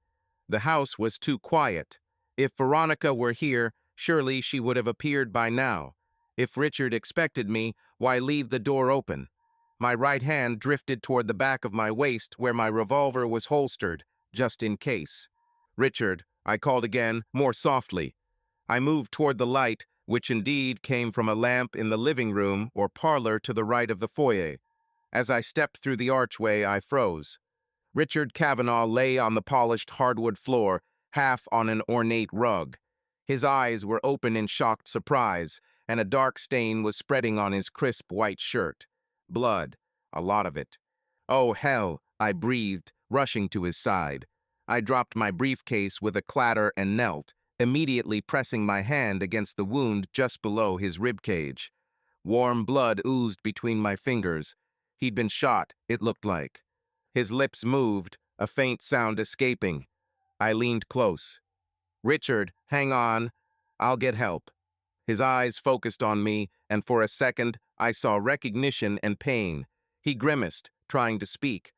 The house was too quiet. If Veronica were here, surely she would have appeared by now. If Richard expected me, why leave the door open? My right hand drifted toward the back of my waist where my revolver was holstered, just in case. "Richard," I called again, more softly. I moved toward the light, which indeed came from a lamp in the living room or parlor to the right of the foyer. As I stepped through the archway, I froze. Richard Kavanaugh lay on the polished hardwood floor, half on an ornate rug. His eyes were open in shocked surprise, and a dark stain was spreading on his crisp white shirt. Blood, a lot of it. "Oh, hell," I breathed, rushing to his side. I dropped my briefcase with a clatter and knelt, immediately pressing my hand against the wound just below his ribcage. Warm blood oozed between my fingers. He'd been shot, it looked like. His lips moved, a faint sound escaping. I leaned close. "Richard, hang on. I'll get help." His eyes focused on me, and for a second, I saw recognition and pain. He grimaced, trying to speak.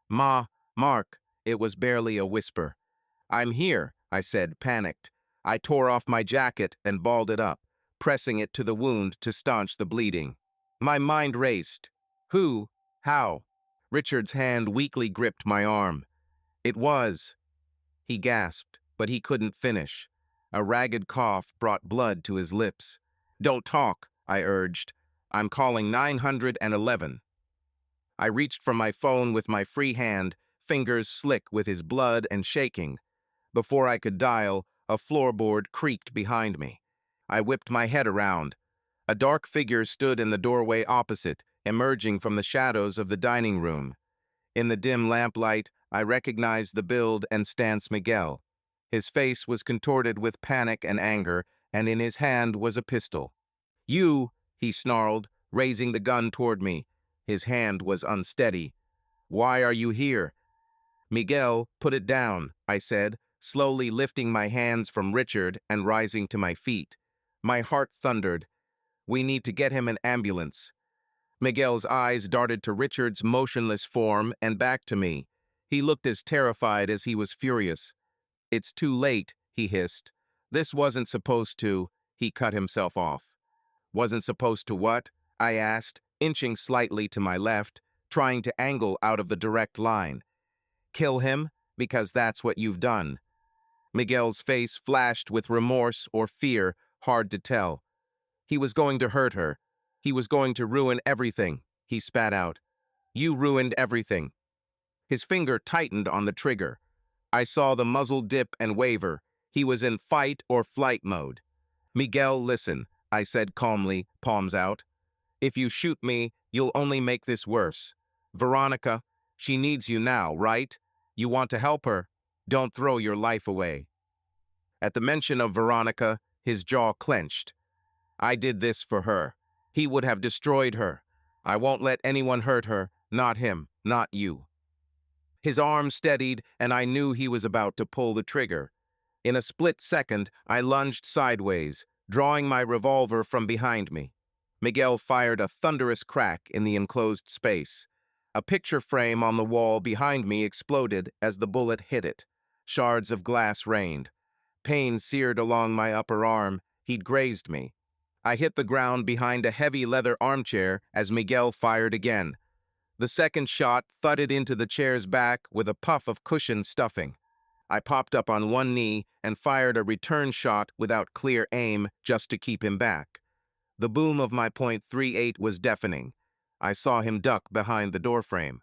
Mark," it was barely a whisper. "I'm here," I said, panicked. I tore off my jacket and balled it up, pressing it to the wound to staunch the bleeding. My mind raced. "Who? How?" Richard's hand weakly gripped my arm. "It was—" He gasped, but he couldn't finish. A ragged cough brought blood to his lips. "Don't talk," I urged. "I'm calling 911. I reached for my phone with my free hand, fingers slick with his blood and shaking. Before I could dial, a floorboard creaked behind me. I whipped my head around. A dark figure stood in the doorway opposite, emerging from the shadows of the dining room. In the dim lamplight, I recognized the build and stance Miguel. His face was contorted with panic and anger, and in his hand was a pistol. "You," he snarled, raising the gun toward me. His hand was unsteady. "Why are you here?" "Miguel, put it down," I said, slowly lifting my hands from Richard and rising to my feet. My heart thundered. "We need to get him an ambulance." Miguel's eyes darted to Richard's motionless form and back to me. He looked as terrified as he was furious. "It's too late," he hissed. "This wasn't supposed to—" He cut himself off. "Wasn't supposed to what?" I asked, inching slightly to my left, trying to angle out of the direct line. "Kill him, because that's what you've done." Miguel's face flashed with remorse or fear, hard to tell. "He was going to hurt her. He was going to ruin everything," he spat out. "You ruined everything." His finger tightened on the trigger. I saw the muzzle dip and waver. He was in fight or flight mode. "Miguel, listen," I said calmly, palms out. "If you shoot me, you'll only make this worse. Veronica, she needs you now, right? You want to help her? Don't throw your life away." At the mention of Veronica, his jaw clenched. I did this for her. He would have destroyed her. I won't let anyone hurt her, not him, not you. His arm steadied, and I knew he was about to pull the trigger. In a split second, I lunged sideways, drawing my revolver from behind me. Miguel fired a thunderous crack in the enclosed space. A picture frame on the wall behind me exploded as the bullet hit it. Shards of glass rained. Pain seared along my upper arm. He'd grazed me. I hit the ground behind a heavy leather armchair as Miguel fired again. The second shot thudded into the chair's back with a puff of cushion stuffing. I popped up on one knee and fired a return shot without clear aim just to keep him back. The boom of my .38 was deafening. I saw him duck behind the doorframe.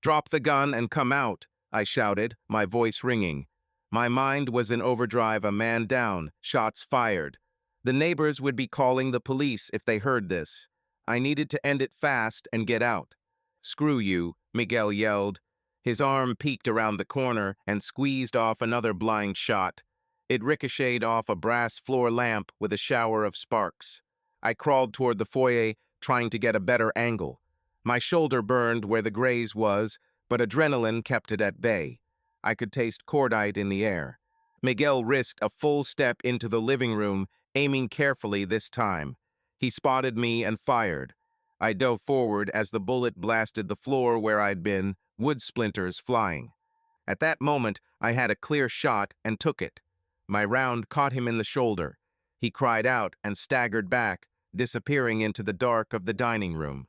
"Drop the gun and come out," I shouted, my voice ringing. My mind was in overdrive, a man down, shots fired. The neighbors would be calling the police if they heard this. I needed to end it fast and get out. "Screw you," Miguel yelled. His arm peeked around the corner and squeezed off another blind shot. It ricocheted off a brass floor lamp with a shower of sparks. I crawled toward the foyer, trying to get a better angle. My shoulder burned where the graze was, but adrenaline kept it at bay. I could taste cordite in the air. Miguel risked a full step into the living room, aiming carefully this time. He spotted me and fired. I dove forward as the bullet blasted the floor where I'd been, wood splinters flying. At that moment, I had a clear shot and took it. My round caught him in the shoulder. He cried out and staggered back, disappearing into the dark of the dining room.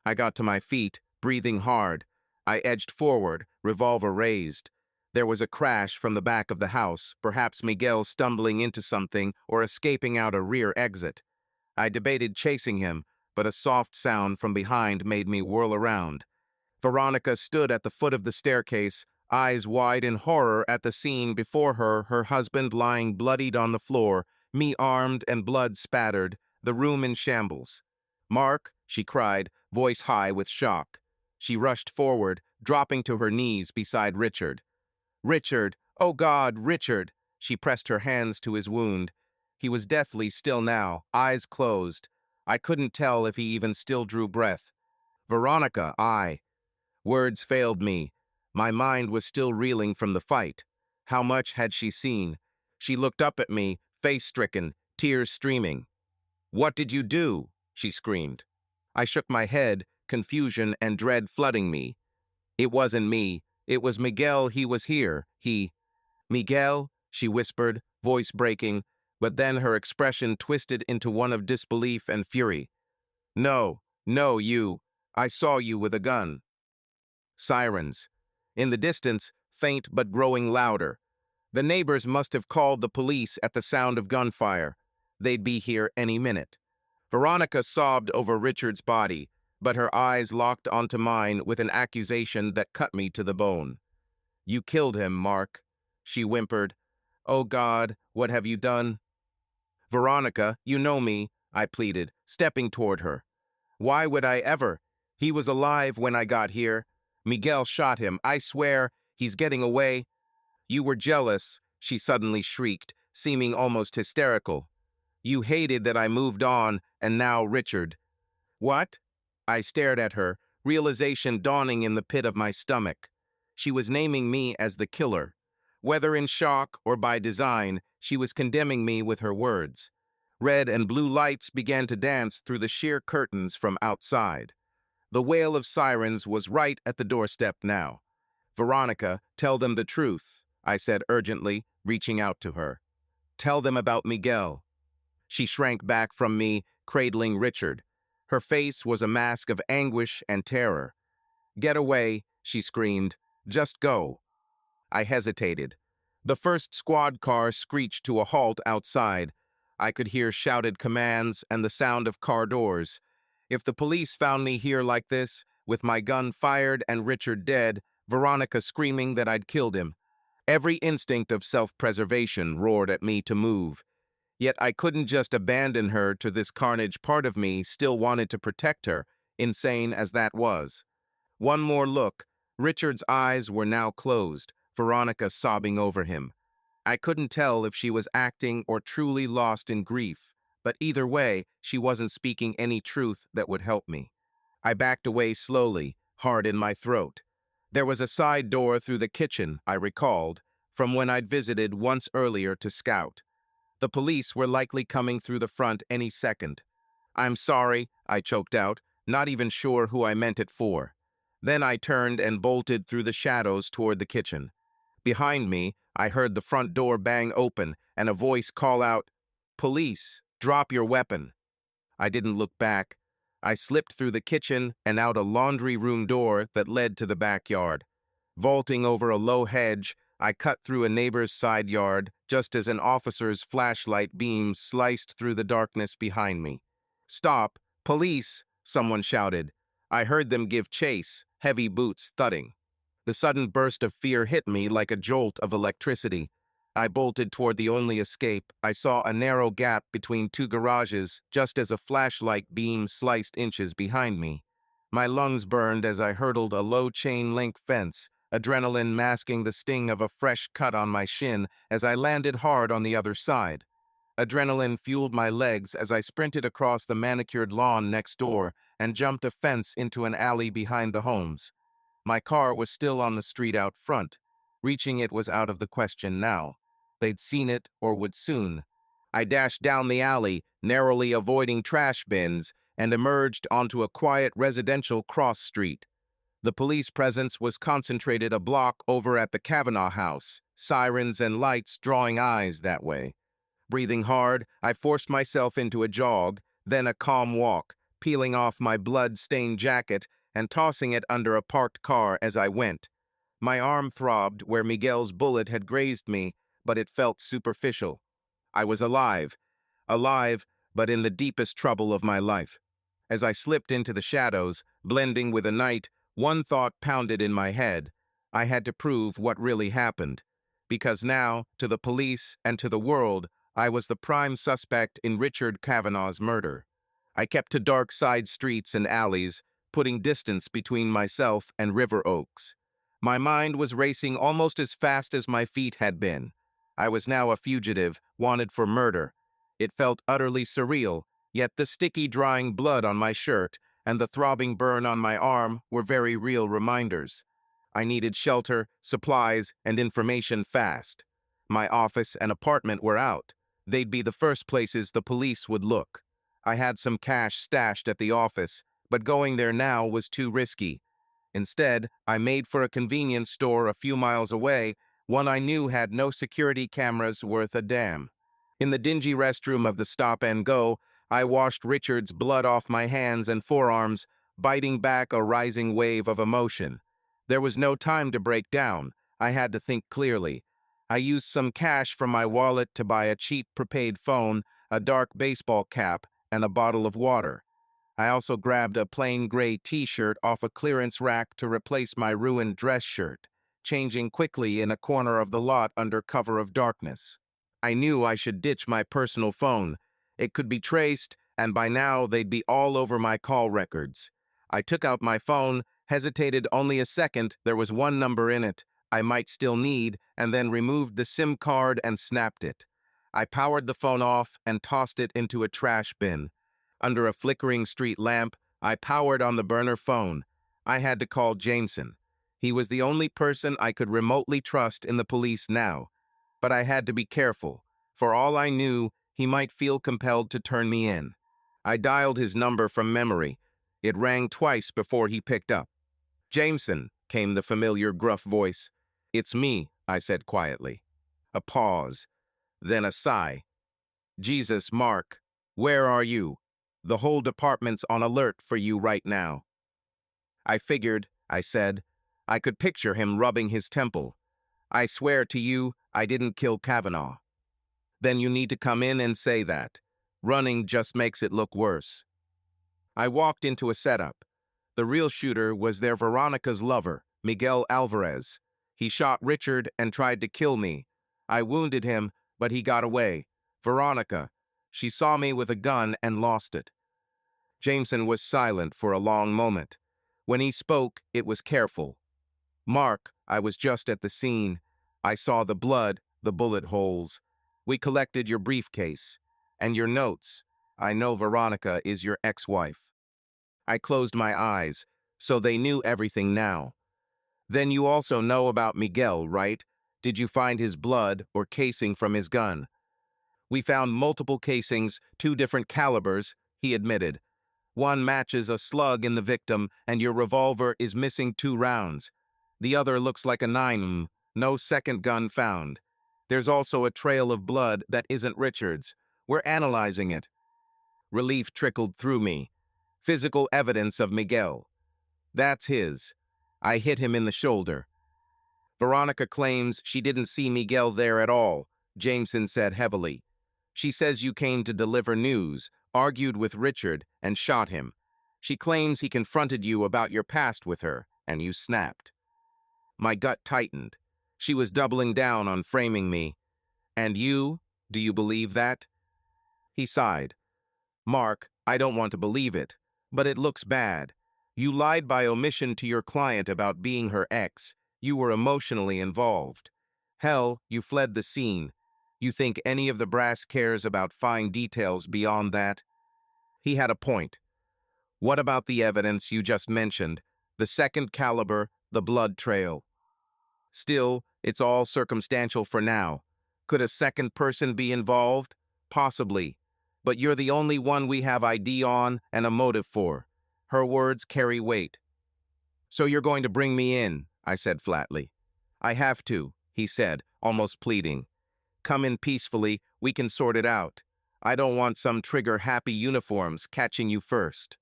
I got to my feet, breathing hard. I edged forward, revolver raised. There was a crash from the back of the house, perhaps Miguel stumbling into something or escaping out a rear exit. I debated chasing him, but a soft sound from behind made me whirl around. Veronica stood at the foot of the staircase, eyes wide in horror at the scene before her, her husband lying bloodied on the floor, me armed and blood spattered, the room in shambles. "Mark," she cried, voice high with shock. She rushed forward, dropping to her knees beside Richard. "Richard, oh God, Richard!" She pressed her hands to his wound. He was deathly still now, eyes closed. I couldn't tell if he even still drew breath. "Veronica, Words failed me. My mind was still reeling from the fight. How much had she seen? She looked up at me, face-stricken, tears streaming. "What did you do?" she screamed. I shook my head, confusion and dread flooding me. "It wasn't me. It was Miguel. He was here. Miguel?" she whispered, voice breaking, but then her expression twisted into one of disbelief and fury. No, you. I saw you with a gun." Sirens. In the distance, faint but growing louder. The neighbors must have called the police at the sound of gunfire. They'd be here any minute. Veronica sobbed over Richard's body, but her eyes locked onto mine with an accusation that cut me to the bone. "You killed him, Mark," she whimpered. "Oh God, what have you done?" "Veronica, you know me," I pleaded, stepping toward her. "Why would I ever? He was alive when I got here. Miguel shot him. I swear, he's getting away." "You were jealous," she suddenly shrieked, seeming almost hysterical. "You hated that I moved on, and now Richard." "What?" I stared at her, realization dawning in the pit of my stomach. She was naming me as the killer. Whether in shock or by design, she was condemning me with her words. Red and blue lights began to dance through the sheer curtains from outside. The wail of sirens was right at the doorstep now. "Veronica, tell them the truth," I said urgently, reaching out to her. "Tell them about Miguel." She shrank back from me, cradling Richard. Her face was a mask of anguish and terror. "Get away," she screamed. "Just go." I hesitated. The first squad car screeched to a halt outside. I could hear shouted commands and the sound of car doors. If the police found me here like this, with my gun fired and Richard dead, Veronica screaming that I'd killed him, every instinct of self-preservation roared at me to move. Yet I couldn't just abandon her to this carnage. Part of me still wanted to protect her, insane as that was. One more look. Richard's eyes were now closed. Veronica sobbing over him. I couldn't tell if she was acting or truly lost in grief, but either way, she wasn't speaking any truth that would help me. I backed away slowly, hard in my throat. There was a side door through the kitchen, I recalled, from when I'd visited once earlier to scout. The police were likely coming through the front any second. "I'm sorry," I choked out, not even sure who I meant it for. Then I turned and bolted through the shadows toward the kitchen. Behind me, I heard the front door bang open and a voice call out, "Police, drop your weapon." I didn't look back. I slipped through the kitchen and out a laundry room door that led to the backyard. Vaulting over a low hedge, I cut through a neighbor's side yard just as an officer's flashlight beam sliced through the darkness behind me. "Stop! Police!" someone shouted. I heard them give chase, heavy boots thudding. The sudden burst of fear hit me like a jolt of electricity. I bolted toward the only escape. I saw a narrow gap between two garages just as a flashlight beam sliced inches behind me. My lungs burned as I hurdled a low chain-link fence, adrenaline masking the sting of a fresh cut on my shin as I landed hard on the other side. Adrenaline fueled my legs as I sprinted across the manicured lawn next door and jumped a fence into an alley behind the homes. My car was still on the street out front. Reaching it was out of the question now. They'd seen it or would soon. I dashed down the alley, narrowly avoiding trash bins, and emerged onto a quiet residential cross street. The police presence was concentrated a block over at the Kavanaugh house, sirens and lights drawing eyes that way. Breathing hard, I forced myself into a jog, then a calm walk, peeling off my blood-stained jacket and tossing it under a parked car as I went. My arm throbbed where Miguel's bullet had grazed me, but it felt superficial. I was alive, but in the deepest trouble of my life. As I slipped into the shadows, blending with the night, one thought pounded in my head. I had to prove what really happened. Because now, to the police and to the world, I was the prime suspect in Richard Kavanaugh's murder. I kept to dark side streets and alleys, putting distance between myself and River Oaks. My mind was racing almost as fast as my feet had been. I was now a fugitive, wanted for murder. It felt utterly surreal, yet the sticky drying blood on my shirt and the throbbing burn on my arm were very real reminders. I needed shelter, supplies, and information fast. My office and apartment were out. They'd be the first places the police would look. I had some cash stashed at the office, but going there now was too risky. Instead, I made for a convenience store a few miles away, one I knew had no security cameras worth a damn. In the dingy restroom of the Stop and Go, I washed Richard's blood off my hands and forearms, biting back a rising wave of emotion. There was no time to break down. I had to think clearly. I used some cash from my wallet to buy a cheap prepaid phone, a dark baseball cap, and a bottle of water. I also grabbed a plain gray t-shirt off a clearance rack to replace my ruined dress shirt, changing quickly in a corner of the lot under cover of darkness. I knew I should ditch my personal phone. It could be traced, and by now they'd be all over my call records. I took out my phone, hesitated only a second, there was one number in it I might still need, and then removed the SIM card and snapped it. I powered the phone off and tossed it into a trash bin. Under a flickering street lamp, I powered on the burner phone. I had to call Jameson. He was the only person I could remotely trust in the police now. But I had to be careful. For all I knew, he might feel compelled to turn me in. I dialed his number from memory. It rang twice before he picked up. "Jameson," came the familiar gruff voice. "It's me," I said quietly. A pause, then a sigh. "Jesus, Mark, where are you? The whole department's on alert for you right now." "I figured," I said. I could picture him rubbing his temple. "I swear to you, I didn't kill Kavanaugh." "Then you need to come in and say that. Running just makes it look worse." I walked into a setup. The real shooter was their Veronica's lover, Miguel Alvarez. He shot Richard and tried to kill me. I wounded him, but he got away. Veronica. She saw me with a gun and lost it. Jameson was silent for a long moment. When he spoke, it was careful. "Mark, I was just at the scene. I saw the blood, the bullet holes. We collected your briefcase. And your notes. I know Veronica is your ex-wife. I closed my eyes, so they knew everything now. Then you also know about Miguel, right? Did you find his blood or casing from his gun? We found multiple casings, 2 different calibers, he admitted. One matches a slug in the victim, and your revolver is missing 2 rounds. The other looks like a 9mm, no second gun found. There's also a trail of blood that isn't Richard's. We're analyzing it. Relief trickled through me. Physical evidence of Miguel. That's his. I hit him in the shoulder. Veronica claims she didn't see Miguel there at all, Jameson said heavily. She says you came to deliver news, argued with Richard, and shot him. She claims he confronted you about your past with her, and you snapped. My gut tightened. She was doubling down on framing me. And you? Do you believe that? He sighed. Mark, I don't want to believe it, but it looks bad. You lied by omission to your client about being her ex. You were emotionally involved. Hell, you fled the scene. You think any of the brass cares about fine details beyond that? He had a point. What about the evidence you just mentioned? The second caliber, the blood trail. Still, it's all circumstantial for now. Could a second person be involved? Possibly. But you're the only one we have ID on and a motive for. Her words carry weight. So you're going to bring me in, I said flatly. I have to, he said, almost pleading. Come in peacefully, we can sort it out. I don't want some trigger-happy uniforms catching you first.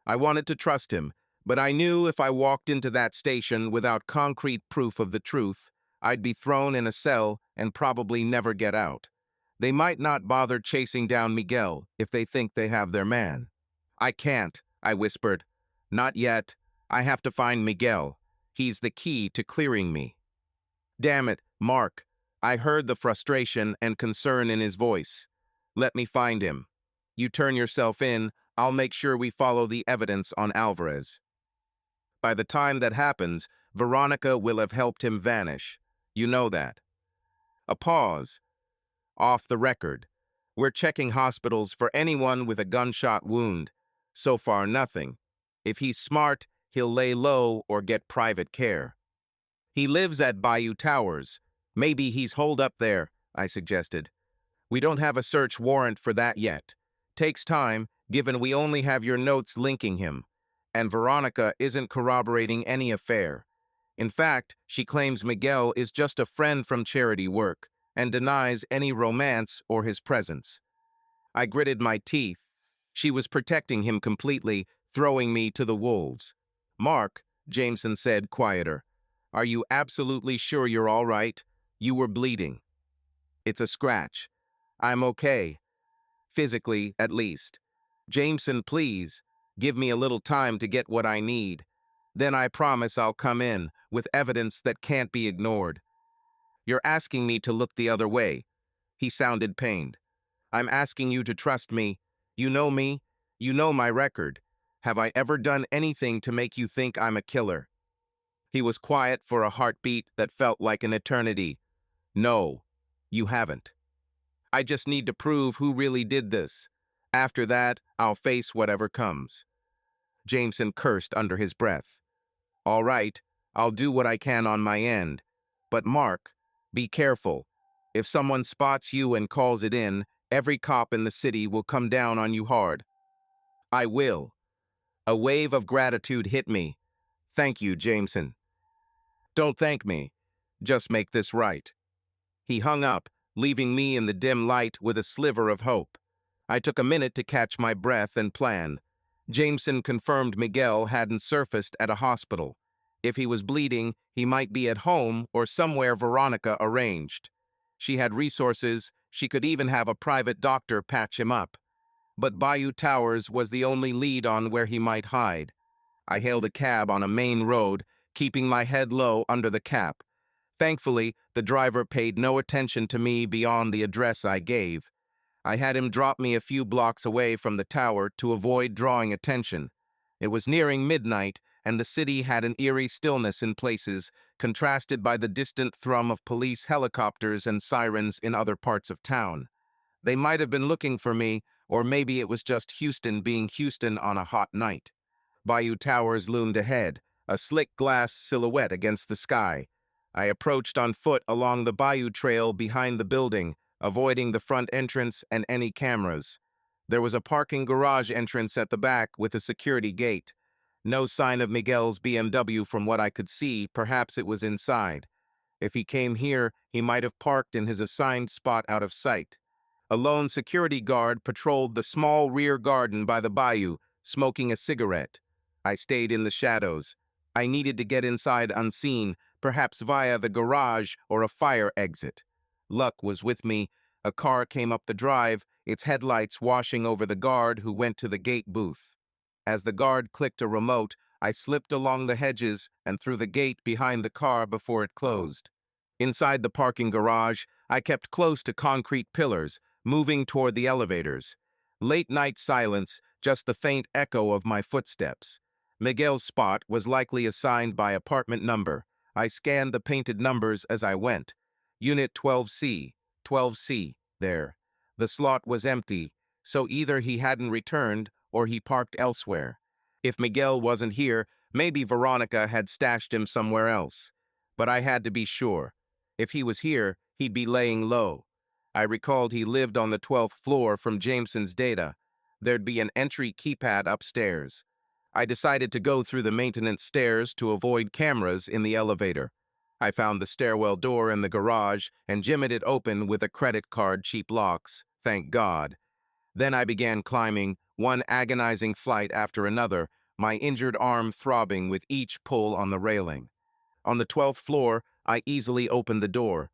I wanted to trust him, but I knew if I walked into that station without concrete proof of the truth, I'd be thrown in a cell and probably never get out. They might not bother chasing down Miguel if they think they have their man. I can't, I whispered. Not yet. I have to find Miguel. He's the key to clearing me. Damn it, Mark. I heard the frustration and concern in his voice. Let me find him. You turn yourself in, I'll make sure we follow the evidence on Alvarez. By the time that happens, Veronica will have helped him vanish. You know that. A pause. Off the record. We're checking hospitals for anyone with a gunshot wound. So far, nothing. If he's smart, he'll lay low or get private care. He lives at Bayou Towers. Maybe he's holed up there, I suggested. We don't have a search warrant for that yet. Takes time, given we only have your notes linking him. And Veronica isn't corroborating any affair. In fact, she claims Miguel is just a friend from charity work and denies any romance or his presence. I gritted my teeth. She was protecting him completely, throwing me to the wolves. Mark, Jameson said, quieter. Are you absolutely sure you're all right? You were bleeding. It's a scratch. I'm okay. Physically, at least. Jameson, please, give me a little time to get what I need. Then I promise I'll come in with evidence that can't be ignored. You're asking me to look the other way. He sounded pained. I'm asking you to trust me. You know me. You know my record. Have I ever done anything to make you think I'm a killer? He was quiet for a heartbeat that felt like an eternity. No, you haven't. I just need to prove who really did this. After that, I'll face whatever comes. Jameson cursed under his breath. All right, I'll do what I can on my end. But Mark, be careful. If someone spots you and calls it in, every cop in the city will come down on you hard. I will. A wave of gratitude hit me. Thank you, Jameson. Don't thank me. Just make this right. He hung up, leaving me in the dim light with a sliver of hope. I took a minute to catch my breath and plan. Jameson confirmed Miguel hadn't surfaced at a hospital. If he was bleeding, he might be at home or somewhere Veronica arranged. She had resources, she could even have a private doctor patch him up. But Bayou Towers was the only lead on where he might hide. I hailed a cab on a main road, keeping my head low under the cap. Thankfully, the driver paid no attention to me beyond the address I gave. I had him drop me a few blocks away from the tower to avoid drawing attention. It was nearing midnight, and the city had an eerie stillness in places, contrasted by the distant thrum of police helicopters and sirens in other parts of town. They might have been looking for me, or maybe it was just Houston being Houston on a hot night. Bayou Towers loomed ahead, a slick glass silhouette against the sky. I approached on foot along the Bayou Trail behind the building, avoiding the front entrance and any cameras. There was a parking garage entrance at the back with a security gate. No sign of Miguel's BMW from what I could see. Perhaps it was inside. If he came here, he might have parked in his assigned spot out of sight. A lone security guard patrolled the small rear garden by the bayou, smoking a cigarette. I stayed in the shadows. I needed to get inside unseen, perhaps via the garage or a fire exit. Luck was with me. A car came up the drive, its headlights washing over the guard who went to the gate booth. As the guard clicked a remote, I slipped along the hedges and through the gate behind the car before it closed. Inside the parking garage, I kept close to concrete pillars, moving toward the elevators. Late night silence, just the faint echo of my footsteps. Miguel's spot was likely assigned by apartment number. I scanned the painted numbers as I went. Unit 12C, 12C, there. The slot was empty, so either he hadn't returned or he parked elsewhere. If Miguel wasn't here, maybe Veronica had stashed him somewhere else. But I had to be sure. If he was here, he'd be laying low. I recalled he lived on the 12th floor from Jameson's data. There'd be an entry keypad upstairs. I decided to go through the maintenance stairs to avoid cameras in the elevator. I found the stairwell door in the garage and jimmied it open with a credit card cheap locks, thank God. Then I began climbing, one agonizing flight after another, my injured arm throbbing with each pull on the railing. On the 12th floor, I easily opened the door.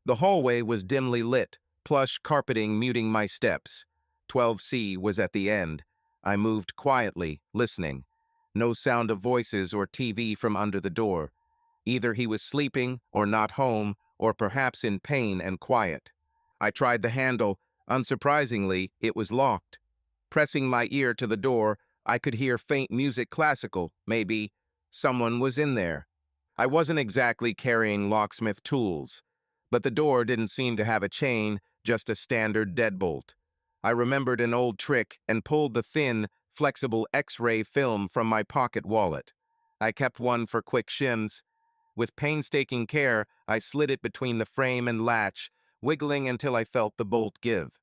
The hallway was dimly lit, plush carpeting muting my steps. 12C was at the end. I moved quietly, listening. No sound of voices or TV from under the door. Either he was sleeping or not home, or perhaps in pain and quiet. I tried the handle. Unsurprisingly, it was locked. Pressing my ear to the door, I could hear faint music, classical, maybe. Someone was in there. I wasn't exactly carrying locksmith tools, but the door didn't seem to have a chain, just a standard deadbolt. I remembered an old trick and pulled the thin, flexible X-ray film from my pocket wallet. I kept one for quick shims. With painstaking care, I slid it between the frame and latch, wiggling until I felt the bolt give.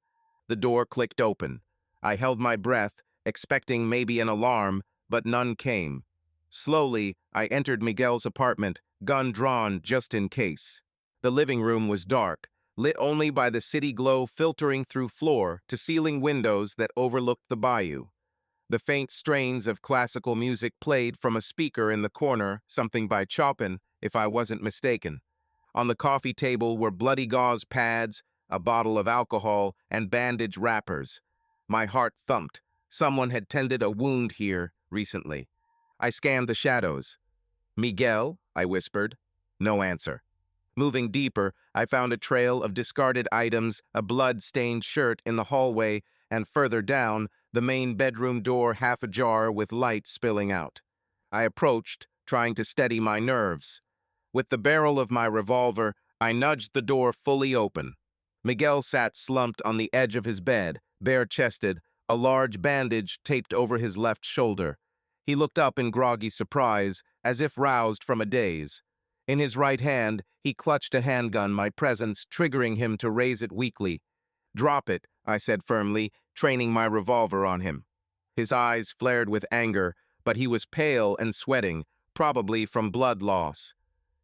The door clicked open. I held my breath, expecting maybe an alarm, but none came. Slowly, I entered Miguel's apartment, gun drawn just in case. The living room was dark, lit only by the city glow filtering through floor-to-ceiling windows that overlooked the bayou. The faint strains of classical music played from a speaker in the corner, something by Chopin, if I wasn't mistaken. On the coffee table were bloody gauze pads, a bottle of alcohol, and bandage wrappers. My heart thumped. Someone had tended a wound here recently. I scanned the shadows. "Miguel?" I whispered. No answer. Moving deeper, I found a trail of discarded items, a blood-stained shirt in the hallway, and further down, the main bedroom door half ajar with light spilling out. I approached, trying to steady my nerves. With the barrel of my revolver, I nudged the door fully open. Miguel sat slumped on the edge of his bed, bare-chested, a large bandage taped over his left shoulder. He looked up in groggy surprise, as if roused from a daze. In his right hand, he clutched a handgun, my presence triggering him to raise it weakly. "Drop it," I said firmly, training my revolver on him. His eyes flared with anger, but he was pale and sweating, probably from blood loss.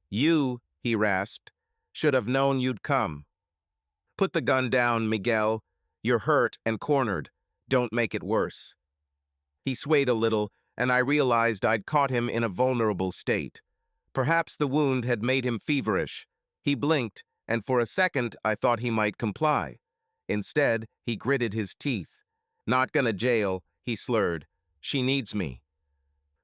"You," he rasped, "should have known you'd come." "Put the gun down, Miguel. You're hurt and cornered. Don't make it worse." He swayed a little, and I realized I'd caught him in a vulnerable state. Perhaps the wound had made him feverish. He blinked, and for a second I thought he might comply. Instead, he gritted his teeth. "Not gonna jail," he slurred. "She needs me."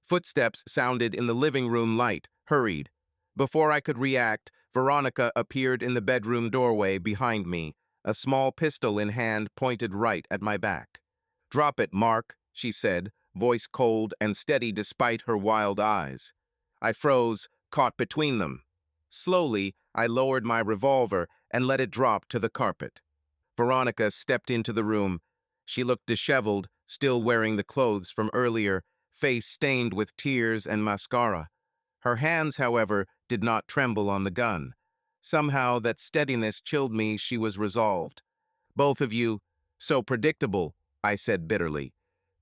Footsteps sounded in the living room light, hurried. Before I could react, Veronica appeared in the bedroom doorway behind me, a small pistol in hand pointed right at my back. "Drop it, Mark," she said, voice cold and steady despite her wild eyes. I froze, caught between them. Slowly, I lowered my revolver and let it drop to the carpet. Veronica stepped into the room. She looked disheveled, still wearing the clothes from earlier, face stained with tears and mascara. Her hands, however, did not tremble on the gun. Somehow that steadiness chilled me. She was resolved. "Both of you, so predictable," I said bitterly.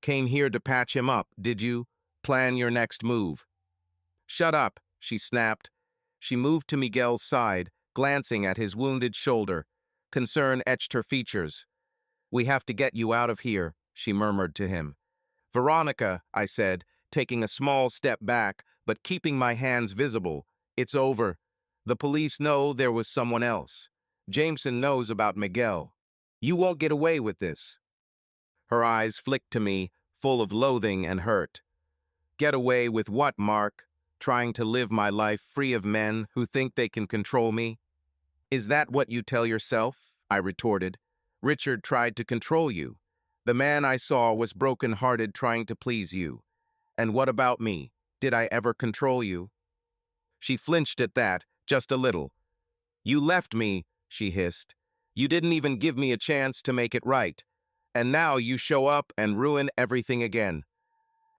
"Came here to patch him up, did you? Plan your next move." "Shut up," she snapped. She moved to Miguel's side, glancing at his wounded shoulder. Concern etched her features. "We have to get you out of here," she murmured to him. "Veronica," I said, taking a small step back, but keeping my hands visible. "It's over. The police know there was someone else. Jameson knows about Miguel. You won't get away with this." Her eyes flicked to me, full of loathing and hurt. "Get away with what, Mark? Trying to live my life free of men who think they can control me?" "Is that what you tell yourself?" I retorted. "Richard tried to control you. The man I saw was broken-hearted trying to please you. And what about me? Did I ever control you?" She flinched at that, just a little. "You left me," she hissed. "You didn't even give me a chance to make it right. And now you show up and ruin everything again."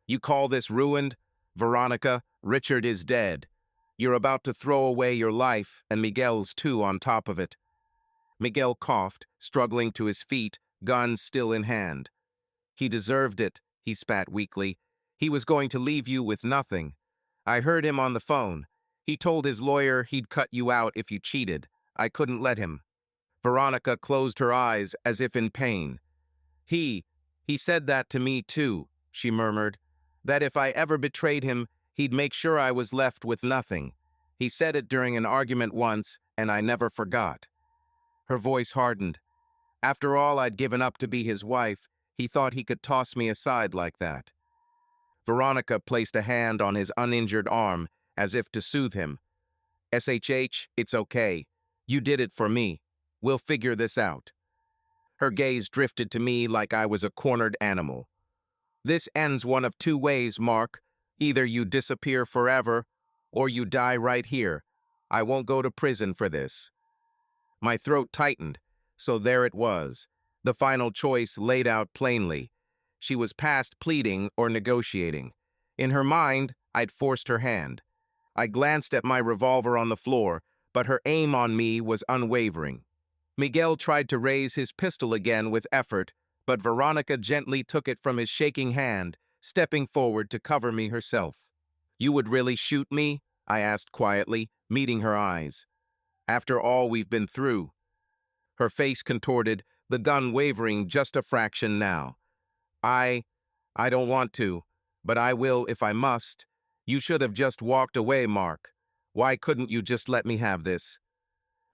"You call this ruined? Veronica, Richard is dead. You're about to throw away your life, and Miguel's too on top of it." Miguel coughed, struggling to his feet, gun still in hand. "He deserved it," he spat weakly. "He was going to leave you with nothing. I heard him on the phone. He told his lawyer he'd cut you out if you cheated. I couldn't let him." Veronica closed her eyes as if in pain. He said that to me too," she murmured. "That if I ever betrayed him, he'd make sure I was left with nothing. He said it during an argument once, and I never forgot." Her voice hardened. "After all I'd given up to be his wife, he thought he could toss me aside like that." Veronica placed a hand on his uninjured arm, as if to soothe him. "SHH, it's okay. You did it for me. We'll figure this out." Her gaze drifted to me like I was a cornered animal. "This ends one of two ways, Mark. Either you disappear forever, or you die right here. I won't go to prison for this." My throat tightened, so there it was. The final choice laid out plainly. She was past pleading or negotiating. In her mind, I'd forced her hand. I glanced at my revolver on the floor, but her aim on me was unwavering. Miguel tried to raise his pistol again with effort, but Veronica gently took it from his shaking hand, stepping forward to cover me herself. "You would really shoot me?" I asked quietly, meeting her eyes. "After all we've been through?" Her face contorted, the gun wavering just a fraction now. I don't want to, but I will if I must. You should have just walked away, Mark. Why couldn't you just let me have this?"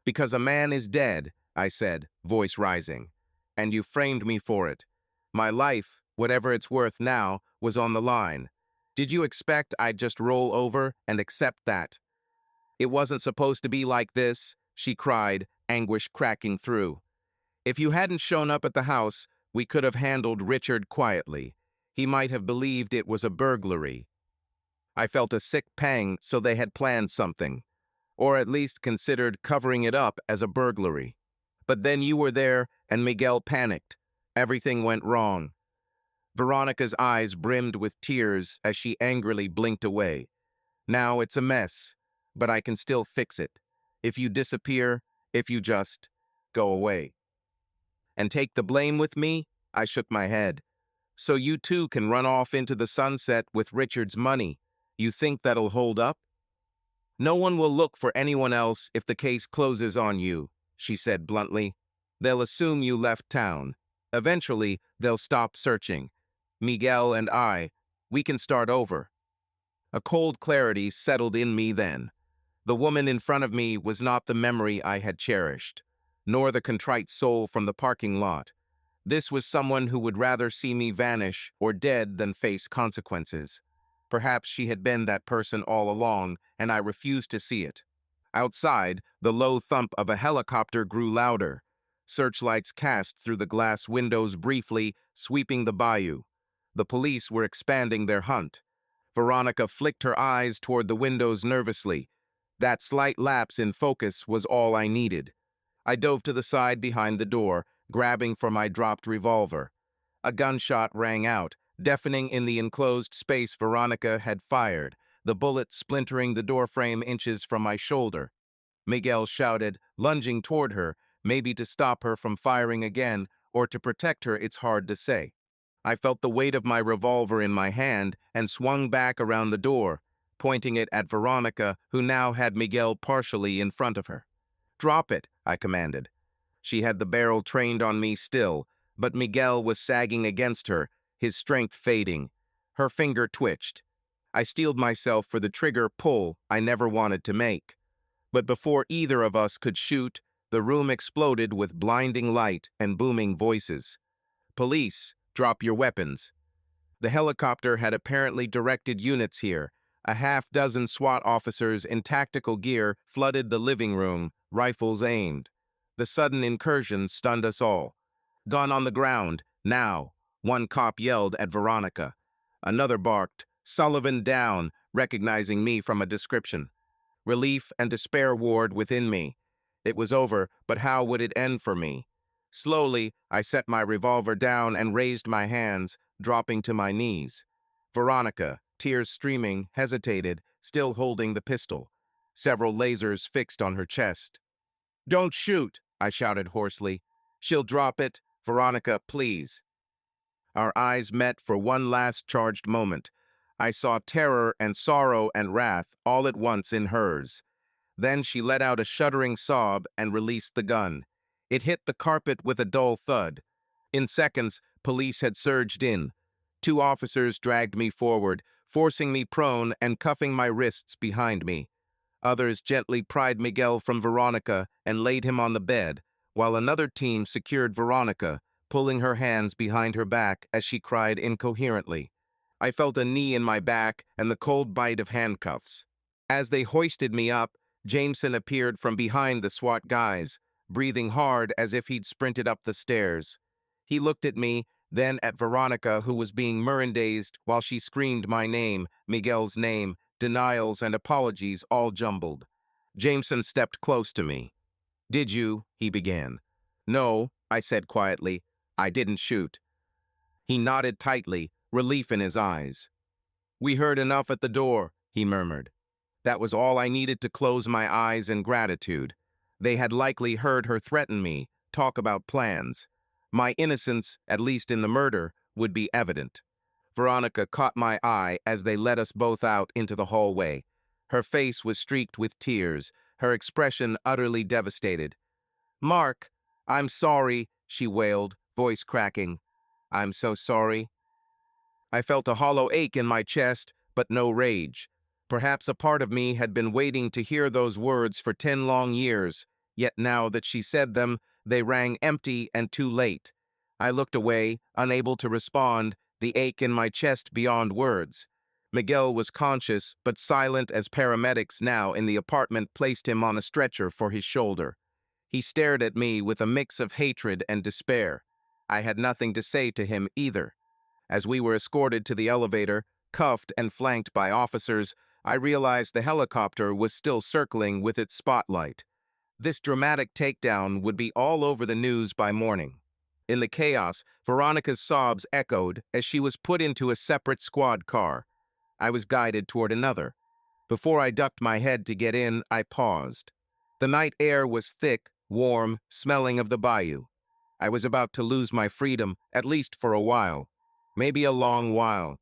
"Because a man is dead," I said, voice rising. "And you framed me for it. My life, whatever it's worth now, was on the line. Did you expect I'd just roll over and accept that?" "It wasn't supposed to be like this," she cried, anguish cracking through. "If you hadn't shown up at the house, we could have handled Richard quietly. He might have believed it was a burglary." I felt a sick pang, so they had planned something, or at least considered covering it up as a burglary. But then you were there, and Miguel panicked. Everything went wrong. Veronica's eyes brimmed with tears as she angrily blinked away. "Now it's a mess, but I can still fix it. If you disappear, if you just go away." "And take the blame with me?" I shook my head. "So you too can run off into the sunset with Richard's money. You think that'll hold up?" "No one will look for anyone else if the case closes on you," she said bluntly. "They'll assume you left town. Eventually, they'll stop searching. Miguel and we can start over." A cold clarity settled in me then. The woman in front of me was not the memory I had cherished, nor the contrite soul from the parking lot. This was someone who would rather see me vanish or dead than face consequences. Perhaps she had been that person all along, and I refused to see it. Outside, the low thump of a helicopter grew louder. Searchlights cast through the glass windows briefly, sweeping the bayou. The police were expanding their hunt. Veronica flicked her eyes toward the windows nervously. That slight lapse in focus was all I needed. I dove to the side behind the door, grabbing for my dropped revolver. A gunshot rang out, deafening in the enclosed space Veronica had fired, the bullet splintering the doorframe inches from my shoulder. Miguel shouted, lunging toward her, maybe to stop her from firing again, or to protect her, it's hard to say. I felt the weight of my revolver in my hand and swung back around the door, pointing it at Veronica, who now had Miguel partially in front of her. "Drop it," I commanded. She had the barrel trained on me still, but Miguel was sagging against her, his strength fading. Her finger twitched. I steeled myself for the trigger pull I never wanted to make. But before either of us could shoot, the room exploded with blinding light and booming voices. "Police, drop your weapons." The helicopter had apparently directed units here. A half-dozen SWAT officers in tactical gear flooded the living room, rifles aimed. The sudden incursion stunned us all. "Gun on the ground, now," one cop yelled at Veronica. Another barked, "Sullivan down," recognizing me from a description. Relief and despair warred within me. It was over, but how would it end for me? Slowly, I set my revolver down and raised my hands, dropping to my knees. Veronica, tears streaming, hesitated, still holding the pistol. Several lasers fixed on her chest. "Don't shoot," I shouted hoarsely. "She'll drop it. Veronica, please." Our eyes met for one last charged moment. I saw terror and sorrow and wrath all at once in hers. Then she let out a shuddering sob and released the gun. It hit the carpet with a dull thud. In seconds, police had surged in. Two officers dragged me forward, forcing me prone and cuffing my wrists behind me. Others gently pried Miguel from Veronica and laid him on the bed, while another team secured Veronica, pulling her hands behind her back as she cried incoherently. I felt a knee in my back and the cold bite of handcuffs. As they hoisted me up, Jameson appeared from behind the SWAT guys, breathing hard as if he'd sprinted up the stairs. He looked at me, then at Veronica, who was being mirandazed while she screamed my name, Miguel's name, denials and apologies all jumbled. Jameson stepped close to me. "Did you?" he began. "No," I said quietly. "I didn't shoot." He nodded tightly, relief in his eyes. "We heard enough at the door," he murmured. That was all I needed to close my eyes in gratitude. They had likely heard her threaten me, talk about plans. My innocence, at least in the murder, would be evident. Veronica caught my eye as they led us both out into the hallway. Her face was streaked with tears, her expression utterly devastated. "Mark, I'm sorry," she wailed, voice cracking. "I'm so sorry." I felt a hollow ache in my chest, but no rage. Perhaps a part of me had been waiting to hear those words for 10 long years, yet now that she said them, they rang empty and too late. I looked away, unable to respond, the ache in my chest beyond words. Miguel was conscious, but silent as paramedics now in the apartment placed him on a stretcher for his shoulder. He stared at me with a mix of hatred and despair. I had nothing to say to him either. As we were escorted to the elevator, cuffed and flanked by officers, I realized the helicopter was still circling with its spotlight. This dramatic takedown would be all over the news by morning. In the chaos, Veronica's sobs echoed as she was put into a separate squad car. I was guided toward another. Before I ducked my head to get in, I paused. The night air was thick, warm, smelling of the bayou. I was about to lose my freedom, at least for a while. Maybe a long while.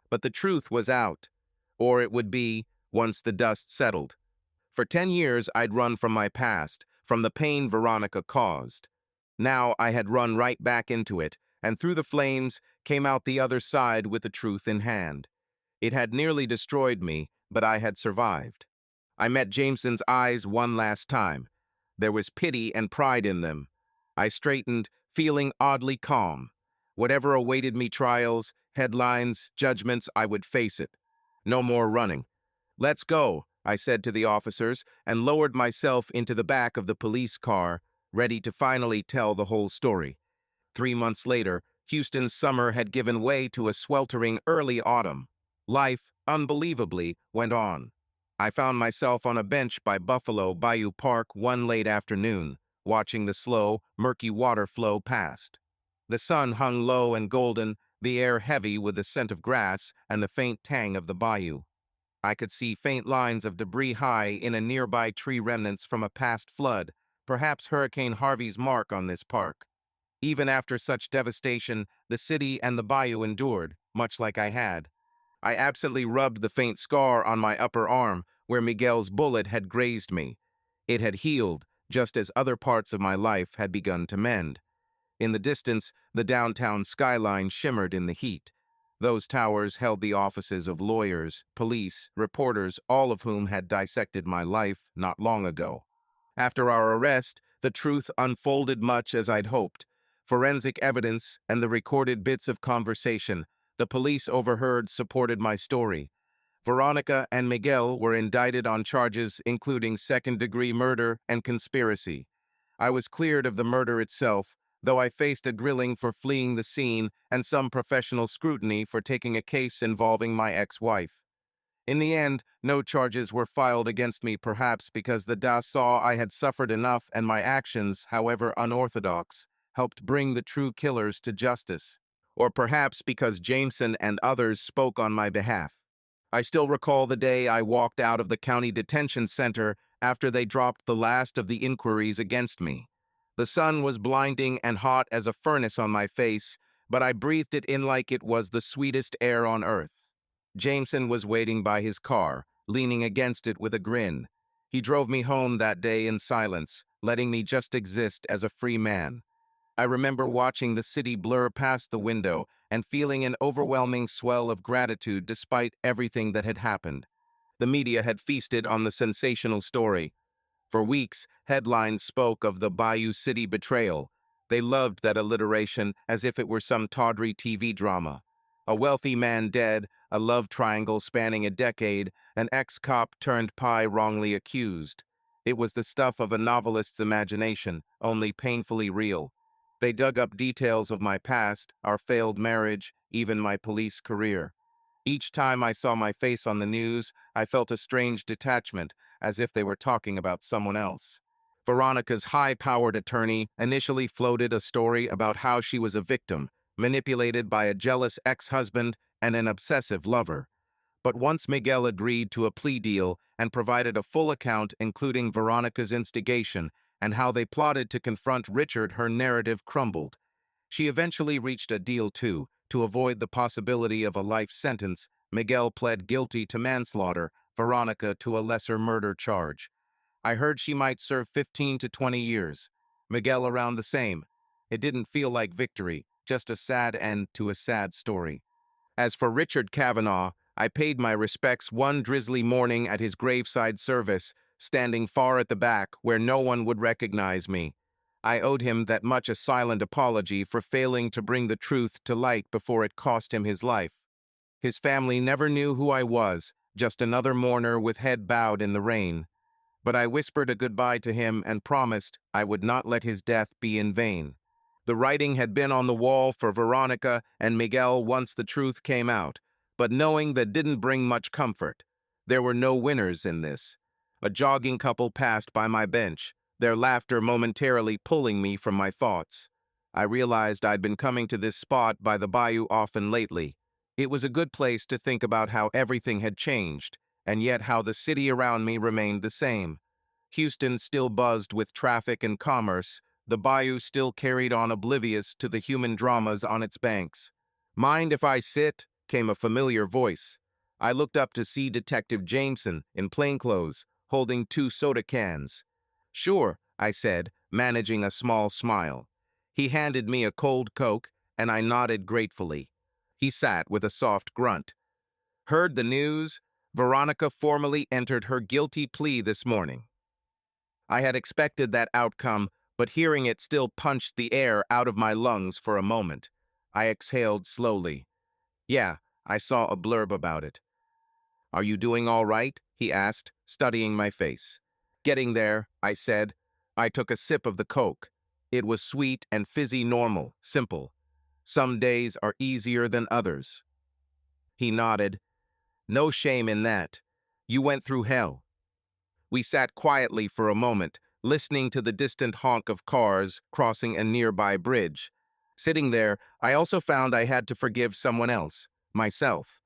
But the truth was out. Or it would be, once the dust settled. For 10 years, I'd run from my past, from the pain Veronica caused. Now I had run right back into it, and through the flames came out the other side with the truth in hand. It had nearly destroyed me, but I had survived. I met Jameson's eyes one last time. There was pity and pride in them. I straightened, feeling oddly calm. Whatever awaited me, trials, headlines, judgments, I would face it. No more running. "Let's go," I said to the officers, and lowered myself into the back of the police car, ready to finally tell the whole story. 3 months later, Houston's summer had given way to a sweltering early autumn. Life, unbelievably, went on. I found myself on a bench by Buffalo Bayou Park one late afternoon, watching the slow, murky water flow past. The sun hung low and golden, the air heavy with the scent of grass and the faint tang of the bayou. I could see faint lines of debris high in a nearby tree remnants from a past flood, perhaps Hurricane Harvey's mark on this park. Even after such devastation, the city and the bayou endured, much like I had. I absently rubbed the faint scar on my upper arm where Miguel's bullet had grazed me. It had healed, just as other parts of my life had begun to mend. In the distance, the downtown skyline shimmered in the heat. Those towers held the offices of lawyers, police, reporters, all of whom had dissected my life not long ago. After our arrest, the truth unfolded much as I'd hoped. Forensic evidence and the recorded bits of conversation the police overheard supported my story. Veronica and Miguel were indicted on charges including second-degree murder and conspiracy. I was cleared of the murder itself, though I faced a grilling for fleeing the scene and some professional scrutiny for taking a case involving my ex-wife. In the end, no charges were filed against me, perhaps because the DA saw I had suffered enough and my actions, however unorthodox, helped bring the true killers to justice. Or perhaps because Jameson and others spoke on my behalf. I still recall the day I walked out of the county detention center after they dropped the last of the inquiries against me. The sun was blinding and hot as a furnace on my face, but I breathed it in like it was the sweetest air on earth. Jameson was waiting by his car, leaning against it with a grin. He drove me home that day in silence, letting me just exist as a free man. I remember watching the city blur past the window and feeling an overwhelming swell of gratitude despite everything that had happened. The media had feasted on the sensational story. For weeks, headlines spoke of the Bayou City betrayal. They loved that alliteration as if it were some tawdry TV drama. A wealthy man dead, a love triangle spanning a decade, an ex-cop turned pie wrongly accused. It was the stuff of a novelist's imagination, only painfully real. They dug up details of my past, our failed marriage, even my police career. Each time I saw my face on the news, I felt a strange detachment, as if they were talking about someone else. Veronica's high-powered attorney initially floated a story about how she was a victim, manipulated by a jealous ex-husband and an obsessive lover. But once Miguel agreed to a plea deal and provided a full account including Veronica's instigation and how they plotted to confront Richard, her narrative crumbled. She eventually reached a deal too. To avoid the possibility of a life sentence, Miguel pled guilty to manslaughter, Veronica to a lesser murder charge. I heard she might serve 15 to 20 years. Miguel around the same. It didn't feel like victory, just a sad end to a sad story. As for Richard Kavanaugh, I paid my respects one drizzly morning at his graveside service, standing far at the back where no one would recognize me. I owed him that much a silent apology for failing to bring the truth to light before it cost him his life. His family never knew who I was, just another mourner with head bowed in the rain. But I whispered a goodbye to him and promised I would not let his death be in vain. The writing had been on the wall for Veronica and Miguel once the truth came out, but knowing that didn't bring much comfort. There were no winners in this. A jogging couple passed by my bench, their laughter momentarily pulling me from my thoughts. I realized I'd been coming to this spot by the bayou often lately. It was a good place to think about how everything had changed, and yet how the city around me remained the same. Houston still buzzed with traffic and commerce, the bayou still carried on oblivious to the human dramas on its banks. "Mind if I sit?" came a familiar voice. I looked up to see Detective Jameson, in plainclothes, holding 2 soda cans. "Sure," I said, managing a small smile. He handed me a cold Coke, and I nodded gratefully. He sat with a soft grunt. "Heard the news? Veronica formally entered her guilty plea this morning." I had expected that outcome, but hearing it still punched the air out of my lungs for a moment. I exhaled slowly. "Yeah, I saw a blurb about it." "Are you doing all right?" he asked, studying my face. "Getting there," I said. I took a sip of the Coke. It was sweet and fizzy normal, simple. Some days are easier than others. He nodded. No shame in that. You went through hell. We sat quietly for a moment, listening to the distant honk of cars crossing a nearby bridge. Sitting there, I also found I had to forgive someone else, myself.